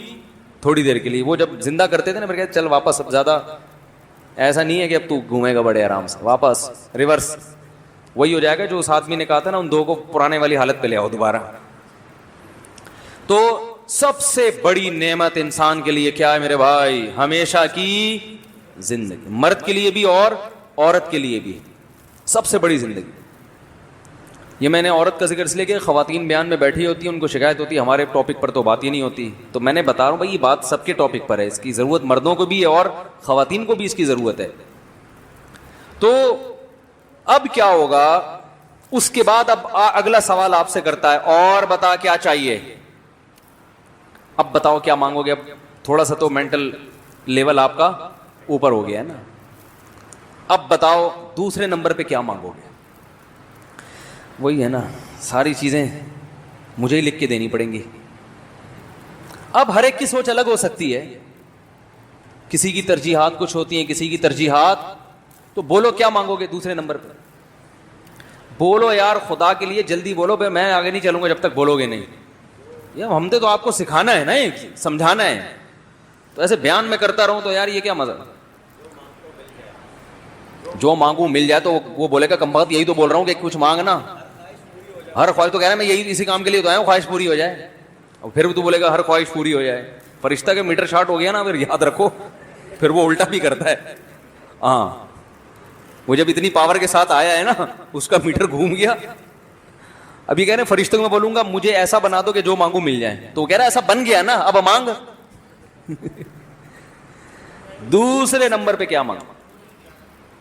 تھوڑی دیر کے لیے. وہ جب زندہ کرتے تھے نا پھر کہتے چل واپس, اب زیادہ ایسا نہیں ہے کہ اب تو گھومے گا بڑے آرام سے, واپس ریورس وہی ہو جائے گا جو اس آدمی نے کہا تھا نا, ان دو کو پرانے والی حالت پہ لے آؤ دوبارہ. تو سب سے بڑی نعمت انسان کے لیے کیا ہے میرے بھائی؟ ہمیشہ کی زندگی, مرد کے لیے بھی اور عورت کے لیے بھی سب سے بڑی زندگی. یہ میں نے عورت کا ذکر اس لیے کہ خواتین بیان میں بیٹھی ہوتی ہیں, ان کو شکایت ہوتی ہے ہمارے ٹاپک پر تو بات ہی نہیں ہوتی. تو میں نے بتا رہا ہوں بھائی یہ بات سب کے ٹاپک پر ہے, اس کی ضرورت مردوں کو بھی ہے اور خواتین کو بھی اس کی ضرورت ہے. تو اب کیا ہوگا اس کے بعد؟ اب اگلا سوال آپ سے کرتا ہے, اور بتا کیا چاہیے؟ اب بتاؤ کیا مانگو گے؟ اب تھوڑا سا تو مینٹل لیول آپ کا اوپر ہو گیا ہے نا. اب بتاؤ دوسرے نمبر پہ کیا مانگو گے؟ وہی ہے نا, ساری چیزیں مجھے ہی لکھ کے دینی پڑیں گی. اب ہر ایک کی سوچ الگ ہو سکتی ہے, کسی کی ترجیحات کچھ ہوتی ہیں, کسی کی ترجیحات. تو بولو کیا مانگو گے دوسرے نمبر پہ؟ بولو یار خدا کے لیے جلدی بولو, میں آگے نہیں چلوں گا جب تک بولو گے نہیں. یار ہم نے تو آپ کو سکھانا ہے نا, سمجھانا ہے. تو ایسے بیان میں کرتا رہوں تو یار یہ کیا مزہ. جو مانگوں مل جائے تو وہ بولے گا کم بخت یہی تو بول رہا ہوں کہ کچھ مانگنا. ہر خواہش تو کہہ رہا ہے میں یہی اسی کام کے لیے تو آیا ہوں, خواہش پوری ہو جائے. اور پھر تو بولے گا ہر خواہش پوری ہو جائے. فرشتہ کے میٹر شارٹ ہو گیا نا, پھر یاد رکھو پھر وہ الٹا بھی کرتا ہے. ہاں وہ جب اتنی پاور کے ساتھ آیا ہے نا, اس کا میٹر گھوم گیا. ابھی کہہ رہے ہیں فرشتوں کو میں بولوں گا مجھے ایسا بنا دو کہ جو مانگو مل جائے, تو وہ کہہ رہا ہے ایسا بن گیا نا اب مانگ. دوسرے نمبر پہ کیا مانگ؟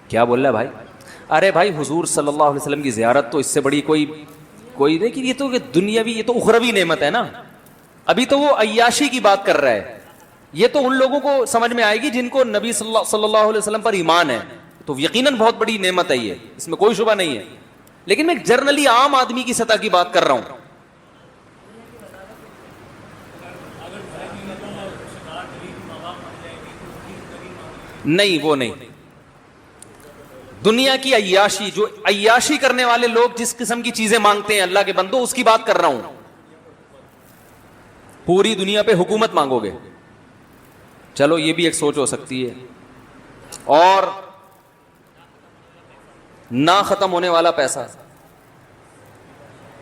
کیا بول رہا ہے بھائی؟ ارے بھائی حضور صلی اللہ علیہ وسلم کی زیارت, تو اس سے بڑی کوئی نہیں کہ یہ تو دنیاوی, یہ تو اخروی نعمت ہے نا. ابھی تو وہ عیاشی کی بات کر رہا ہے. یہ تو ان لوگوں کو سمجھ میں آئے گی جن کو نبی صلی اللہ علیہ وسلم پر ایمان ہے, تو یقیناً بہت بڑی نعمت ہے یہ, اس میں کوئی شبہ نہیں ہے. لیکن میں جرنلی عام آدمی کی سطح کی بات کر رہا ہوں. نہیں وہ نہیں, دنیا کی عیاشی, جو عیاشی کرنے والے لوگ جس قسم کی چیزیں مانگتے ہیں اللہ کے بندو, اس کی بات کر رہا ہوں. پوری دنیا پہ حکومت مانگو گے, چلو یہ بھی ایک سوچ ہو سکتی ہے. اور نہ ختم ہونے والا پیسہ,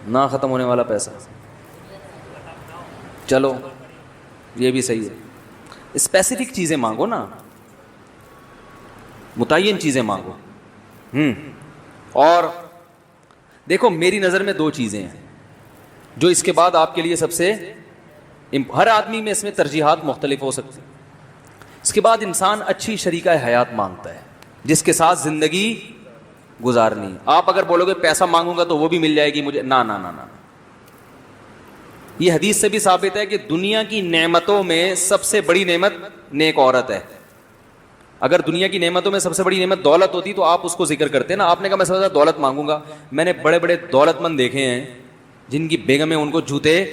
نہ ختم ہونے والا پیسہ, چلو یہ بھی صحیح ہے. اسپیسیفک چیزیں مانگو نا, متعین چیزیں مانگو. اور دیکھو میری نظر میں دو چیزیں ہیں جو اس کے بعد آپ کے لیے سب سے, ہر آدمی میں اس میں ترجیحات مختلف ہو سکتی. اس کے بعد انسان اچھی شریکہ حیات مانگتا ہے جس کے ساتھ زندگی گزارنی. آپ اگر بولو گے پیسہ مانگوں گا تو وہ بھی مل جائے گی مجھے, نا نا نا نا. یہ حدیث سے بھی ثابت ہے کہ دنیا کی نعمتوں میں سب سے بڑی نعمت نیک عورت ہے. اگر دنیا کی نعمتوں میں سب سے بڑی نعمت دولت ہوتی تو آپ اس کو ذکر کرتے نا. آپ نے کہا میں سب سے زیادہ دولت مانگوں گا. میں نے بڑے بڑے دولت مند دیکھے ہیں جن کی بیگمیں ان کو جوتے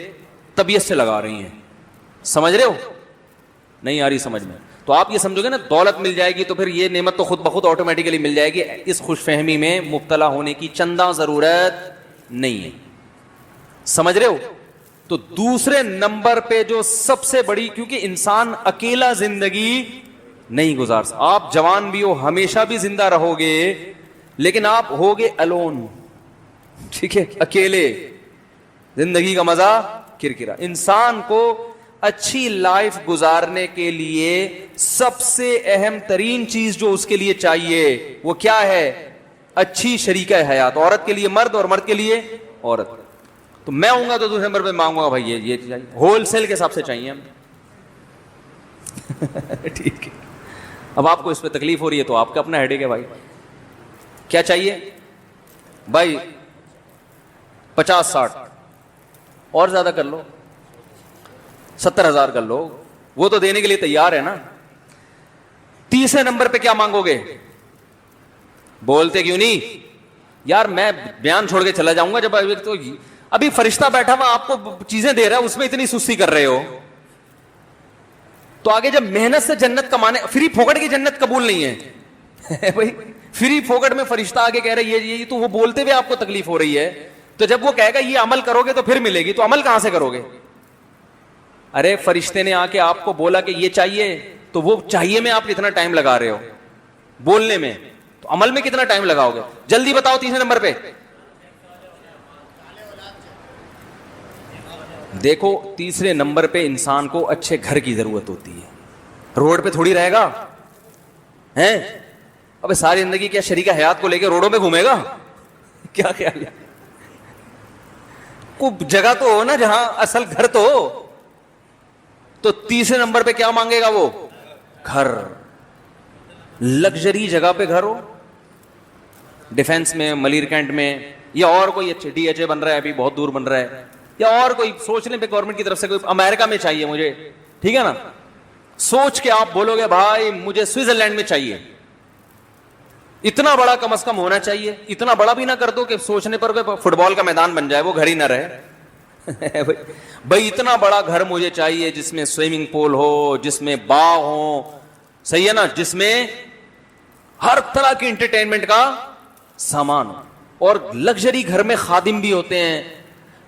طبیعت سے لگا رہی ہیں. سمجھ رہے ہو؟ نہیں آ رہی سمجھ میں؟ تو آپ یہ سمجھو گے نا دولت مل جائے گی تو پھر یہ نعمت تو خود بخود آٹومیٹیکلی مل جائے گی. اس خوش فہمی میں مبتلا ہونے کی چندہ ضرورت نہیں ہے. سمجھ رہے ہو؟ تو دوسرے نمبر پہ جو سب سے بڑی, کیونکہ انسان اکیلا زندگی نہیں گزار سکتا. آپ جوان بھی ہو, ہمیشہ بھی زندہ رہو گے, لیکن آپ ہوگے الون, ٹھیک ہے, اکیلے. زندگی کا مزہ کرکرا. انسان کو اچھی لائف گزارنے کے لیے سب سے اہم ترین چیز جو اس کے لیے چاہیے وہ کیا ہے؟ اچھی شریکہ حیات. عورت کے لیے مرد اور مرد کے لیے عورت. تو میں ہوں گا تو دوسرے نمبر پہ مانگوں گا بھائی یہ چاہیے, ہول سیل کے حساب سے چاہیے ہم. ٹھیک ہے. اب آپ کو اس پہ تکلیف ہو رہی ہے تو آپ کا اپنا ہیڈیک ہے بھائی. کیا چاہیے بھائی؟ 50-60 اور زیادہ کر لو, 70,000 کر لو, وہ تو دینے کے لیے تیار ہے نا. تیسرے نمبر پہ کیا مانگو گے؟ بولتے کیوں نہیں یار؟ میں بیان چھوڑ کے چلا جاؤں گا جب ابھی فرشتہ بیٹھا ہوا آپ کو چیزیں دے رہا ہے, اس میں اتنی سستی کر رہے ہو تو آگے جب محنت سے جنت کمانے, فری پھوکٹ کی جنت قبول نہیں ہے بھائی. فری پھوکٹ میں فرشتہ آگے کہہ رہا ہے یہ تو وہ بولتے ہوئے آپ کو تکلیف ہو رہی ہے, تو جب وہ کہے گا یہ عمل کرو گے تو پھر ملے گی, تو عمل کہاں سے کرو گے؟ ارے فرشتے نے آ کے آپ کو بولا کہ یہ چاہیے, تو وہ چاہیے میں آپ کتنا ٹائم لگا رہے ہو. بولنے میں، تو عمل میں کتنا ٹائم لگاؤ گے؟ جلدی بتاؤ تیسرے نمبر پہ. دیکھو تیسرے نمبر پہ انسان کو اچھے گھر کی ضرورت ہوتی ہے. روڈ پہ تھوڑی رہے گا ہیں؟ ابے ساری زندگی کیا شریک حیات کو لے کے روڈوں پہ گھومے گا؟ کیا خیال ہے؟ کوئی جگہ تو ہو نا جہاں اصل گھر تو ہو. تو تیسرے نمبر پہ کیا مانگے گا وہ؟ گھر. لگژری جگہ پہ گھر ہو، ڈیفنس میں، ملیر کینٹ میں، یا اور کوئی اچھے ڈی ایچ اے بن رہا ہے ابھی بہت دور بن رہا ہے، یا اور کوئی سوچنے پہ گورنمنٹ کی طرف سے کوئی امریکہ میں چاہیے مجھے، ٹھیک ہے نا، سوچ کے آپ بولو گے بھائی مجھے سوئٹزرلینڈ میں چاہیے. اتنا بڑا کم از کم ہونا چاہیے. اتنا بڑا بھی نہ کر دو کہ سوچنے پر فٹ بال کا میدان بن جائے، وہ گھر ہی نہ رہے. بھائی اتنا بڑا گھر مجھے چاہیے جس میں سوئمنگ پول ہو، جس میں باغ ہو، صحیح ہے نا، جس میں ہر طرح کی انٹرٹینمنٹ کا سامان ہو. اور لگژری گھر میں خادم بھی ہوتے ہیں،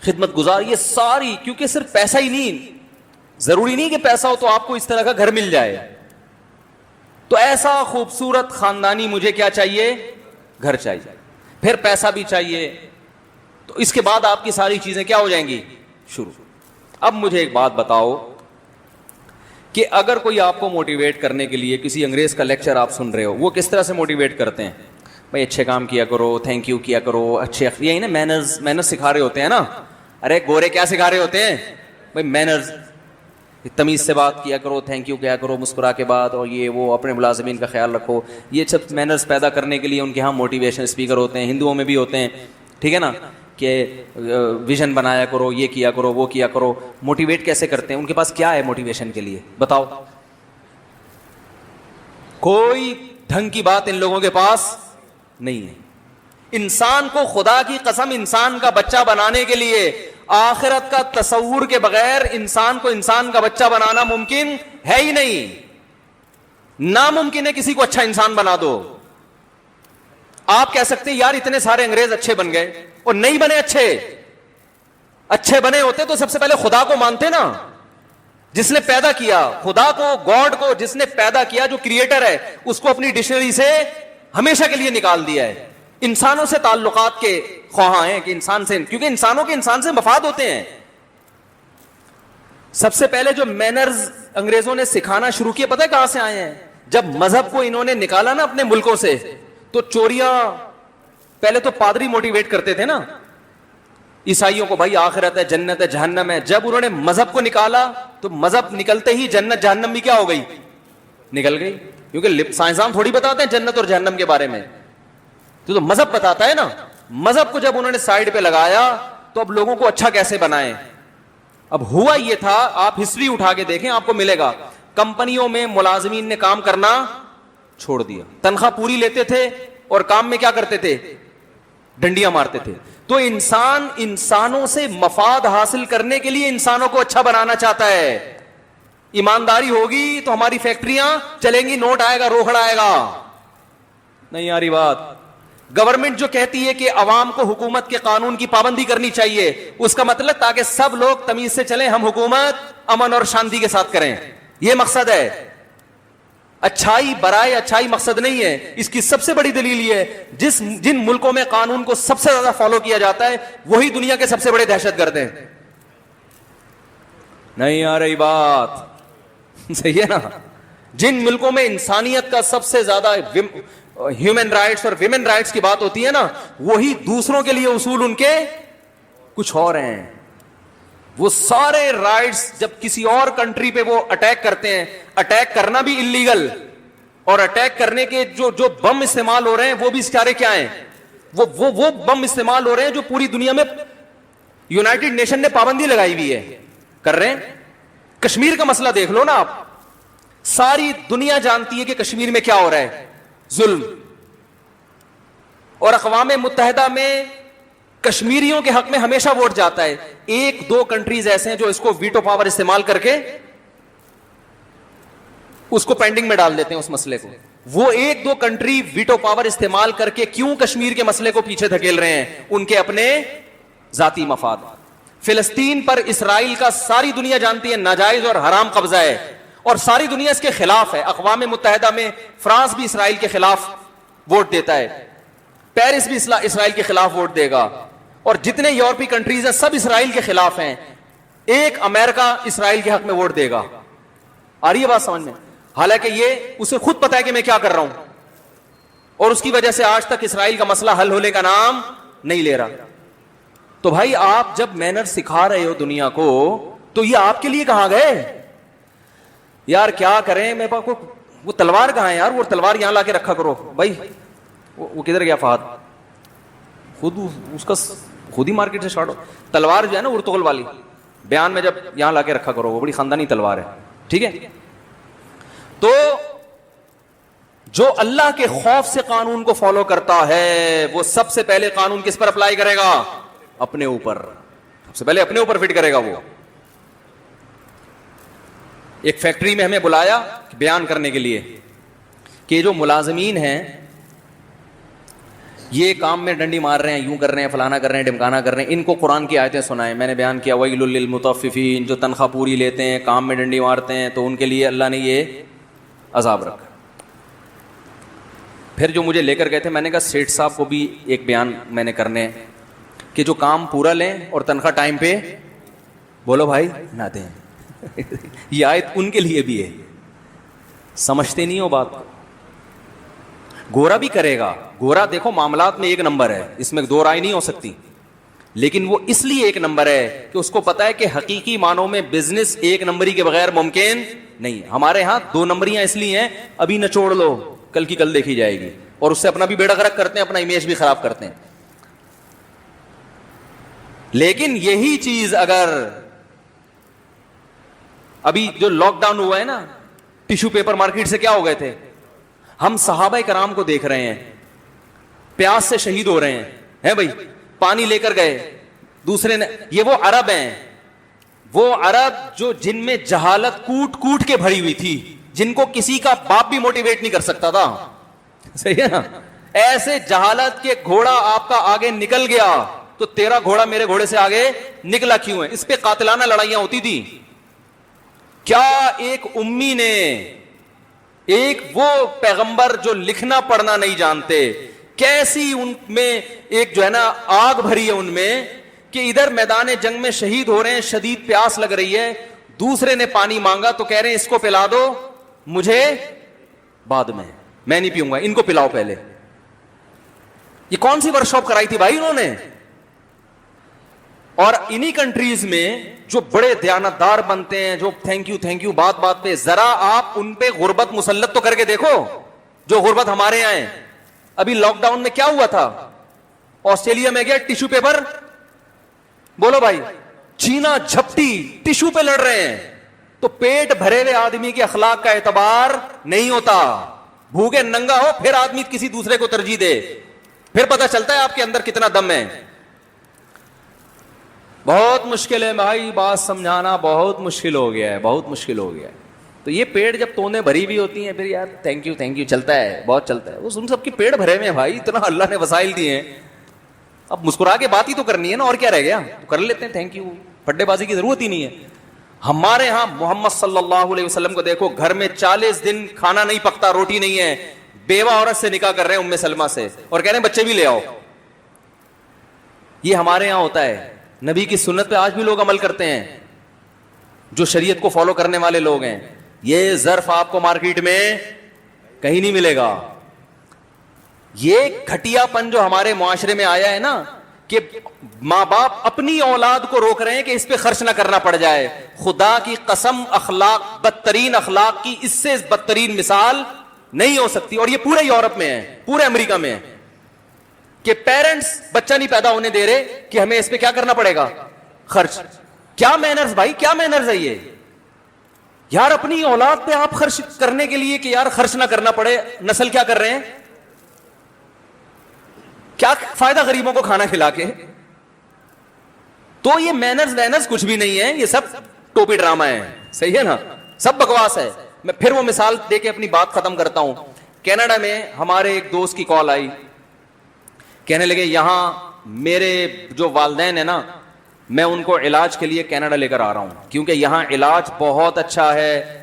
خدمت گزار، یہ ساری. کیونکہ صرف پیسہ ہی نہیں، ضروری نہیں کہ پیسہ ہو تو آپ کو اس طرح کا گھر مل جائے. تو ایسا خوبصورت خاندانی مجھے کیا چاہیے؟ گھر چاہیے. پھر پیسہ بھی چاہیے. تو اس کے بعد آپ کی ساری چیزیں کیا ہو جائیں گی؟ شروع. اب مجھے ایک بات بتاؤ کہ اگر کوئی آپ کو موٹیویٹ کرنے کے لیے کسی انگریز کا لیکچر آپ سن رہے ہو، وہ کس طرح سے موٹیویٹ کرتے ہیں؟ بھائی اچھے کام کیا کرو، تھینک یو کیا کرو، اچھے، یہی نا مینرز سکھا رہے ہوتے ہیں نا. ارے گورے کیا سکھا رہے ہوتے ہیں بھائی؟ مینرز. تمیز سے بات کیا کرو، تھینک یو کیا کرو مسکرا کے بعد، اور یہ وہ اپنے ملازمین کا خیال رکھو. یہ سب مینرز پیدا کرنے کے لیے ان کے ہاں موٹیویشن اسپیکر ہوتے ہیں. ہندوؤں میں بھی ہوتے ہیں، ٹھیک ہے نا، کہ ویژن بنایا کرو، یہ کیا کرو، وہ کیا کرو. موٹیویٹ کیسے کرتے ہیں؟ ان کے پاس کیا ہے موٹیویشن کے لیے؟ بتاؤ. کوئی ڈھنگ کی بات ان لوگوں کے پاس نہیں ہے. انسان کو خدا کی قسم انسان کا بچہ بنانے کے لیے آخرت کا تصور کے بغیر انسان کو انسان کا بچہ بنانا ممکن ہے ہی نہیں. ناممکن ہے کسی کو اچھا انسان بنا دو. آپ کہہ سکتے ہیں یار اتنے سارے انگریز اچھے بن گئے، اور نہیں بنے اچھے بنے ہوتے تو سب سے پہلے خدا کو مانتے نا، جس نے پیدا کیا، خدا کو، گاڈ کو جس نے پیدا کیا، جو کریٹر ہے، اس کو اپنی ڈکشنری سے ہمیشہ کے لیے نکال دیا ہے. انسانوں سے تعلقات کے خواہاں ہیں کہ انسان سے، کیونکہ انسانوں کے انسان سے مفاد ہوتے ہیں. سب سے پہلے جو مینرز انگریزوں نے سکھانا شروع کیے پتہ ہے کہاں سے آئے ہیں؟ جب مذہب کو انہوں نے نکالا نا اپنے ملکوں سے، تو چوریاں، پہلے تو پادری موٹیویٹ کرتے تھے نا عیسائیوں کو، بھائی آخرت ہے، جنت ہے، جہنم ہے. جب انہوں نے مذہب کو نکالا تو مذہب نکلتے ہی جنت جہنم بھی کیا ہو گئی؟ نکل گئی. کیونکہ سائنسدان تھوڑی بتاتے ہیں جنت اور جہنم کے بارے میں، تو مذہب بتاتا ہے نا. مذہب کو جب انہوں نے سائڈ پہ لگایا تو اب لوگوں کو اچھا کیسے بنائیں. اب ہوا یہ تھا، آپ ہسٹری اٹھا کے دیکھیں آپ کو ملے گا، کمپنیوں میں ملازمین نے کام کرنا چھوڑ دیا. تنخواہ پوری لیتے تھے اور کام میں کیا کرتے تھے؟ ڈنڈیاں مارتے تھے. تو انسان انسانوں سے مفاد حاصل کرنے کے لیے انسانوں کو اچھا بنانا چاہتا ہے. ایمانداری ہوگی تو ہماری فیکٹریاں چلیں گی، نوٹ آئے گا، روکڑا آئے گا. نہیں آ رہی بات؟ گورنمنٹ جو کہتی ہے کہ عوام کو حکومت کے قانون کی پابندی کرنی چاہیے، اس کا مطلب تاکہ سب لوگ تمیز سے چلیں، ہم حکومت امن اور شانتی کے ساتھ کریں، یہ مقصد ہے. اچھائی برائے اچھائی مقصد نہیں ہے. اس کی سب سے بڑی دلیل یہ ہے، جن ملکوں میں قانون کو سب سے زیادہ فالو کیا جاتا ہے وہی دنیا کے سب سے بڑے دہشت گرد ہیں. نہیں آ رہی بات؟ صحیح ہے نا. جن ملکوں میں انسانیت کا سب سے زیادہ، ہیومن رائٹس اور ویمن رائٹس کی بات ہوتی ہے نا، وہی دوسروں کے لیے اصول ان کے کچھ اور ہیں. وہ سارے رائٹس جب کسی اور کنٹری پہ وہ اٹیک کرتے ہیں، اٹیک کرنا بھی انلیگل، اور اٹیک کرنے کے جو بم استعمال ہو رہے ہیں وہ بھی سارے کیا ہیں؟ وہ بم استعمال ہو رہے ہیں جو پوری دنیا میں یونائٹڈ نیشن نے پابندی لگائی ہوئی ہے، کر رہے ہیں. کشمیر کا مسئلہ دیکھ لو نا آپ، ساری دنیا جانتی ہے کہ کشمیر میں کیا ہو رہا ہے، ظلم. اور اقوام متحدہ میں کشمیریوں کے حق میں ہمیشہ ووٹ جاتا ہے. ایک دو کنٹریز ایسے ہیں جو اس کو ویٹو پاور استعمال کر کے اس کو پینڈنگ میں ڈال دیتے ہیں اس مسئلے کو. وہ ایک دو کنٹری ویٹو پاور استعمال کر کے کیوں کشمیر کے مسئلے کو پیچھے دھکیل رہے ہیں؟ ان کے اپنے ذاتی مفاد. فلسطین پر اسرائیل کا ساری دنیا جانتی ہے ناجائز اور حرام قبضہ ہے، اور ساری دنیا اس کے خلاف ہے. اقوام متحدہ میں فرانس بھی اسرائیل کے خلاف ووٹ دیتا ہے, پیرس بھی اسرائیل کے خلاف ووٹ دے گا, اور جتنے یورپی کنٹریز ہیں سب اسرائیل کے خلاف ہیں. ایک امریکہ اسرائیل کے حق میں ووٹ دے گا. آ رہی ہے بات سمجھ میں؟ حالانکہ یہ اسے خود پتا ہے کہ میں کیا کر رہا ہوں, اور اس کی وجہ سے آج تک اسرائیل کا مسئلہ حل ہونے کا نام نہیں لے رہا. تو بھائی آپ جب مینر سکھا رہے ہو دنیا کو, تو یہ آپ کے لیے کہاں گئے یار؟ کیا کریں, میرے پاس وہ تلوار کہاں ہے یار؟ وہ تلوار یہاں لا کے رکھا کرو بھائی. وہ کدھر گیا فہد؟ خود اس کا خود ہی مارکیٹ سے شارٹ ہو. تلوار جو ہے نا ارتغل والی, بیان میں جب یہاں لا کے رکھا کرو, وہ بڑی خاندانی تلوار ہے, ٹھیک ہے. تو جو اللہ کے خوف سے قانون کو فالو کرتا ہے وہ سب سے پہلے قانون کس پر اپلائی کرے گا؟ اپنے اوپر. سب سے پہلے اپنے اوپر فٹ کرے گا. وہ ایک فیکٹری میں ہمیں بلایا بیان کرنے کے لیے کہ جو ملازمین ہیں یہ کام میں ڈنڈی مار رہے ہیں, یوں کر رہے ہیں, فلانا کر رہے ہیں, ڈمکانا کر رہے ہیں, ان کو قرآن کی آیتیں سنائیں. میں نے بیان کیا ویل للمطففین, جو تنخواہ پوری لیتے ہیں, کام میں ڈنڈی مارتے ہیں, تو ان کے لیے اللہ نے یہ عذاب رکھا. پھر جو مجھے لے کر گئے تھے, میں نے کہا سیٹھ صاحب کو بھی ایک بیان میں نے کرنے کہ جو کام پورا لیں اور تنخواہ ٹائم پہ بولو بھائی نہ دیں. یہ آیت ان کے لیے بھی ہے. سمجھتے نہیں ہو بات. گورا بھی کرے گا, گورا دیکھو معاملات میں ایک نمبر ہے, اس میں دو رائے نہیں ہو سکتی, لیکن وہ اس لیے ایک نمبر ہے کہ اس کو پتا ہے کہ حقیقی معنوں میں بزنس ایک نمبری کے بغیر ممکن نہیں. ہمارے ہاں دو نمبریاں اس لیے ہیں, ابھی نچوڑ لو, کل کی کل دیکھی جائے گی, اور اس سے اپنا بھی بیڑا غرق کرتے ہیں, اپنا امیج بھی خراب کرتے ہیں. لیکن یہی چیز اگر ابھی جو لاک ڈاؤن ہوا ہے نا, ٹیشو پیپر مارکیٹ سے کیا ہو گئے تھے, ہم صحابہ کرام کو دیکھ رہے ہیں پیاس سے شہید ہو رہے ہیں بھائی, پانی لے کر گئے دوسرے نے. یہ وہ عرب ہیں, وہ عرب جو جن میں جہالت کوٹ کوٹ کے بھری ہوئی تھی, جن کو کسی کا باپ بھی موٹیویٹ نہیں کر سکتا تھا. صحیح ہے نا؟ ایسے جہالت کے گھوڑا آپ کا آگے نکل گیا تو تیرا گھوڑا میرے گھوڑے سے آگے نکلا کیوں ہے؟ اس پہ قاتلانہ لڑائیاں ہوتی تھی. کیا ایک امی نے, ایک وہ پیغمبر جو لکھنا پڑھنا نہیں جانتے, کیسی ان میں ایک جو ہے نا آگ بھری ہے ان میں کہ ادھر میدان جنگ میں شہید ہو رہے ہیں, شدید پیاس لگ رہی ہے, دوسرے نے پانی مانگا تو کہہ رہے ہیں اس کو پلا دو, مجھے بعد میں نہیں پیوں گا, ان کو پلاؤ پہلے. یہ کون سی ورک شاپ کرائی تھی بھائی انہوں نے؟ اور انہی کنٹریز میں جو بڑے دیانتدار بنتے ہیں, جو تھینک یو بات بات پہ, ذرا آپ ان پہ غربت مسلط تو کر کے دیکھو جو غربت ہمارے یہاں ہے. ابھی لاک ڈاؤن میں کیا ہوا تھا؟ آسٹریلیا میں گیا, ٹیشو پیپر بولو بھائی, چھینا جھپٹی ٹیشو پہ لڑ رہے ہیں. تو پیٹ بھرے ہوئے آدمی کے اخلاق کا اعتبار نہیں ہوتا. بھوکے ننگا ہو پھر آدمی کسی دوسرے کو ترجیح دے, پھر پتہ چلتا ہے آپ کے اندر کتنا دم ہے. بہت مشکل ہے بھائی, بات سمجھانا بہت مشکل ہو گیا ہے, بہت مشکل ہو گیا ہے. تو یہ پیڑ جب تونے بھری بھی ہوتی ہیں, پھر یار تھینک یو چلتا ہے, بہت چلتا ہے. وہ ان سب کی پیڑ بھرے میں بھائی, اتنا اللہ نے وسائل دیے ہیں, اب مسکرا کے بات ہی تو کرنی ہے نا, اور کیا رہ گیا, تو کر لیتے ہیں تھینک یو, پھڈے بازی کی ضرورت ہی نہیں ہے. ہمارے ہاں محمد صلی اللہ علیہ وسلم کو دیکھو, گھر میں 40 دن کھانا نہیں پکتا, روٹی نہیں ہے, بیوہ عورت سے نکاح کر رہے ہیں ام سلمہ سے, اور کہہ رہے ہیں بچے بھی لے آؤ. یہ ہمارے یہاں ہوتا ہے. نبی کی سنت پہ آج بھی لوگ عمل کرتے ہیں, جو شریعت کو فالو کرنے والے لوگ ہیں. یہ ظرف آپ کو مارکیٹ میں کہیں نہیں ملے گا. یہ گھٹیا پن جو ہمارے معاشرے میں آیا ہے نا, کہ ماں باپ اپنی اولاد کو روک رہے ہیں کہ اس پہ خرچ نہ کرنا پڑ جائے. خدا کی قسم, اخلاق, بدترین اخلاق کی اس سے بدترین مثال نہیں ہو سکتی. اور یہ پورے یورپ میں ہے, پورے امریکہ میں ہے, کہ پیرنٹس بچہ نہیں پیدا ہونے دے رہے کہ ہمیں اس پہ کیا کرنا پڑے گا, خرچ. کیا مینرز بھائی, کیا مینرز ہے یہ یار؟ اپنی اولاد پہ آپ خرچ کرنے کے لیے کہ یار خرچ نہ کرنا پڑے, نسل کیا کر رہے ہیں, کیا فائدہ غریبوں کو کھانا کھلا کے؟ تو یہ مینرز کچھ بھی نہیں ہے, یہ سب ٹوپی ڈرامہ ہے. صحیح ہے نا, سب بکواس ہے. میں پھر وہ مثال دے کے اپنی بات ختم کرتا ہوں. کینیڈا میں ہمارے ایک دوست کی کال آئی, کہنے لگے یہاں میرے جو والدین ہیں نا, میں ان کو علاج کے لیے کینیڈا لے کر آ رہا ہوں, کیونکہ یہاں علاج بہت اچھا ہے,